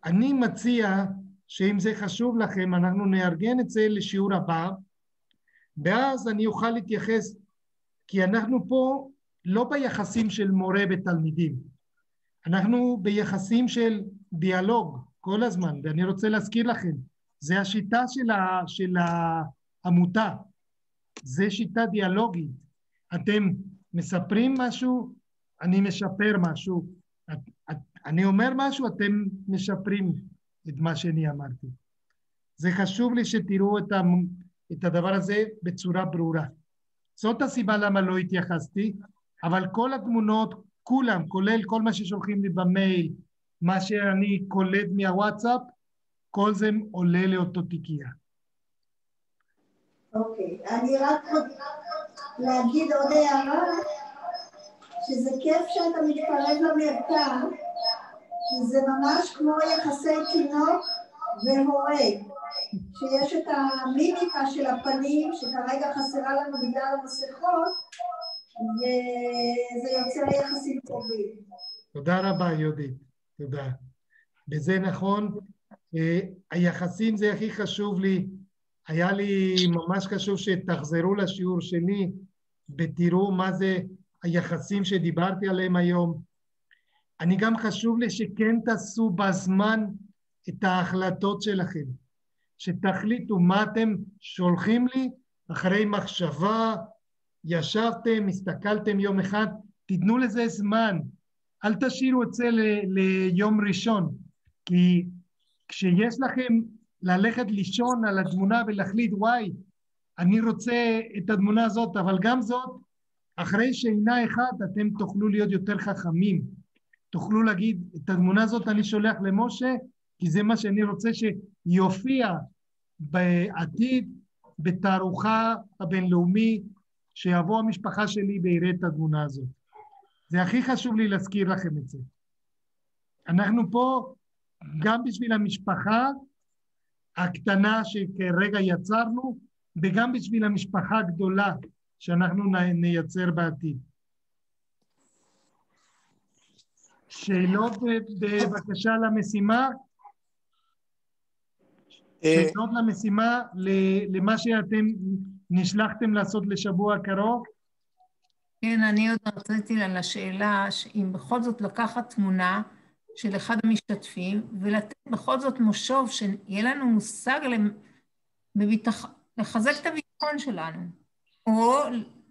Speaker 1: אני מציע שאם זה חשוב לכם, אנחנו נארגן את זה לשיעור הבא, ואז אני אוכל להתייחס, כי אנחנו פה לא ביחסים של מורה ותלמידים, אנחנו ביחסים של דיאלוג כל הזמן, ואני רוצה להזכיר לכם, זה השיטה של העמותה, זה שיטה דיאלוגית, אתם מספרים משהו, אני משפר משהו, אני אומר משהו, אתם משפרים את מה שאני אמרתי. זה חשוב לי שתראו את הדבר הזה בצורה ברורה. זאת הסיבה למה לא התייחסתי, אבל כל התמונות, כולם, כולל כל מה ששולחים לי במייל, מה שאני קולט מהוואטסאפ, כל זה עולה לאותו תיקייה.
Speaker 3: אוקיי, אני רק להגיד עוד הערה, שזה כיף שאתה מתקרב למרכז, זה ממש כמו יחסי תינוק והורה, שיש את המימיקה של הפנים שכרגע חסרה לנו בגלל המסכות, וזה יוצר יחסים טובים.
Speaker 1: תודה רבה יהודית, תודה. וזה נכון, היחסים זה הכי חשוב לי, היה לי ממש חשוב שתחזרו לשיעור שלי ותראו מה זה היחסים שדיברתי עליהם היום. אני גם חשוב לי שכן תעשו בזמן את ההחלטות שלכם, שתחליטו מה אתם שולחים לי אחרי מחשבה, ישבתם, הסתכלתם יום אחד, תתנו לזה זמן, אל תשאירו את זה ליום ראשון, כי כשיש לכם ללכת לישון על התמונה ולהחליט, וואי, אני רוצה את התמונה הזאת, אבל גם זאת, אחרי שינה אחד אתם תוכלו להיות יותר חכמים, תוכלו להגיד, את התמונה הזאת אני שולח למשה, כי זה מה שאני רוצה שיופיע בעתיד, בתערוכה הבינלאומי, שיבוא המשפחה שלי ויראה את התמונה הזאת. זה הכי חשוב לי להזכיר לכם את זה. אנחנו פה גם בשביל המשפחה הקטנה שכרגע יצרנו, וגם בשביל המשפחה הגדולה שאנחנו נייצר בעתיד. שאלות בבקשה למשימה? שאלות למשימה, למה שאתם נשלחתם לעשות לשבוע הקרוב?
Speaker 9: כן, אני עוד רציתי לשאלה, שאם בכל זאת לקחת תמונה של אחד המשתתפים, ולתת בכל זאת מושוב, שיהיה לנו מושג לחזק את הביטחון שלנו, או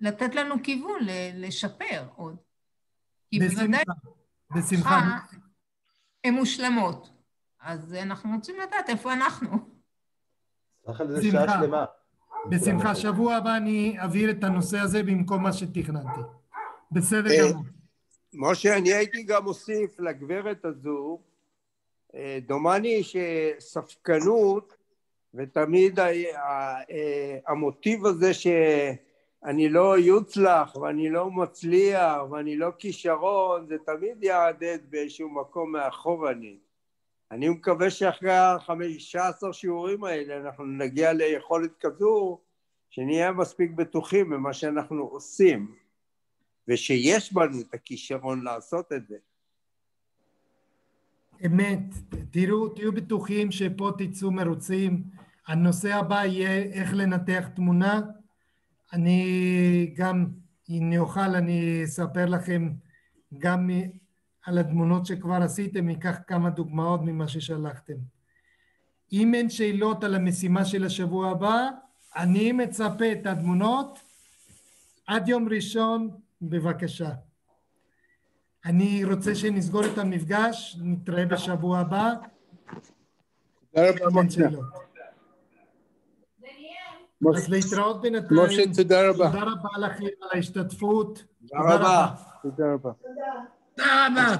Speaker 9: לתת לנו כיוון לשפר עוד.
Speaker 1: בשמחה.
Speaker 9: הן מושלמות. אז אנחנו רוצים לדעת איפה אנחנו.
Speaker 7: זה שעה שלמה.
Speaker 1: בשמחה, שבוע הבא אני אעביר את הנושא הזה במקום מה שתכננתי. בסדר גמור.
Speaker 2: משה, אני הייתי גם מוסיף לגברת הזו, דומני שספקנות ותמיד המוטיב הזה שאני לא יוצלח ואני לא מצליח ואני לא כישרון, זה תמיד יעדד באיזשהו מקום מאחורנית. אני מקווה שאחרי 15 שיעורים האלה אנחנו נגיע ליכולת כזו שנהיה מספיק בטוחים במה שאנחנו עושים, ושיש בנו את הכישרון לעשות את זה.
Speaker 1: אמת, תהיו בטוחים שפה תצאו מרוצים. הנושא הבא יהיה איך לנתח תמונה. אני גם, אם נוכל, אני אספר לכם גם על התמונות שכבר עשיתם, אקח כמה דוגמאות ממה ששלחתם. אם אין שאלות על המשימה של השבוע הבא, אני מצפה את התמונות עד יום ראשון, בבקשה. אני רוצה שנסגור את המפגש, נתראה בשבוע הבא. אין שאלות. אז להתראות בינתיים.
Speaker 2: משה, תודה רבה.
Speaker 1: תודה רבה לכם על ההשתתפות.
Speaker 2: תודה רבה. תודה רבה.
Speaker 8: תודה רבה.